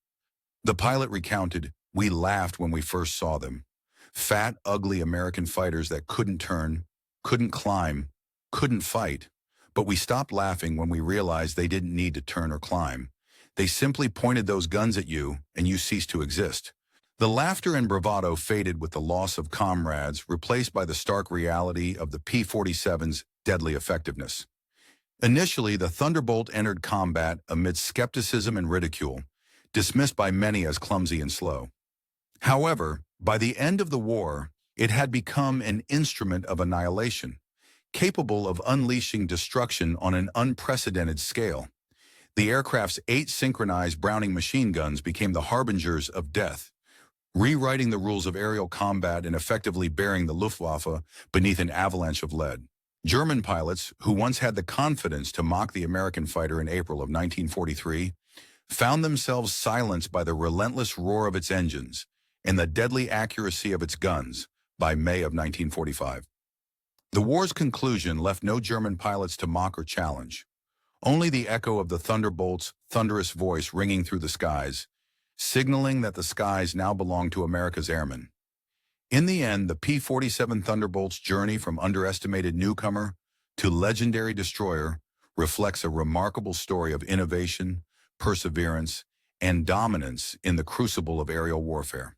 The pilot recounted, "We laughed when we first saw them. Fat, ugly American fighters that couldn't turn, couldn't climb, couldn't fight. But we stopped laughing when we realized they didn't need to turn or climb. They simply pointed those guns at you and you ceased to exist." The laughter and bravado faded with the loss of comrades, replaced by the stark reality of the P-47's deadly effectiveness. Initially, the Thunderbolt entered combat amidst skepticism and ridicule, dismissed by many as clumsy and slow. However, by the end of the war, it had become an instrument of annihilation, capable of unleashing destruction on an unprecedented scale. The aircraft's 8 synchronized Browning machine guns became the harbingers of death, rewriting the rules of aerial combat and effectively burying the Luftwaffe beneath an avalanche of lead. German pilots, who once had the confidence to mock the American fighter in April of 1943, found themselves silenced by the relentless roar of its engines and the deadly accuracy of its guns by May of 1945. The war's conclusion left no German pilots to mock or challenge, only the echo of the Thunderbolt's thunderous voice ringing through the skies, signaling that the skies now belonged to America's airmen. In the end, the P-47 Thunderbolt's journey from underestimated newcomer to legendary destroyer reflects a remarkable story of innovation, perseverance, and dominance in the crucible of aerial warfare.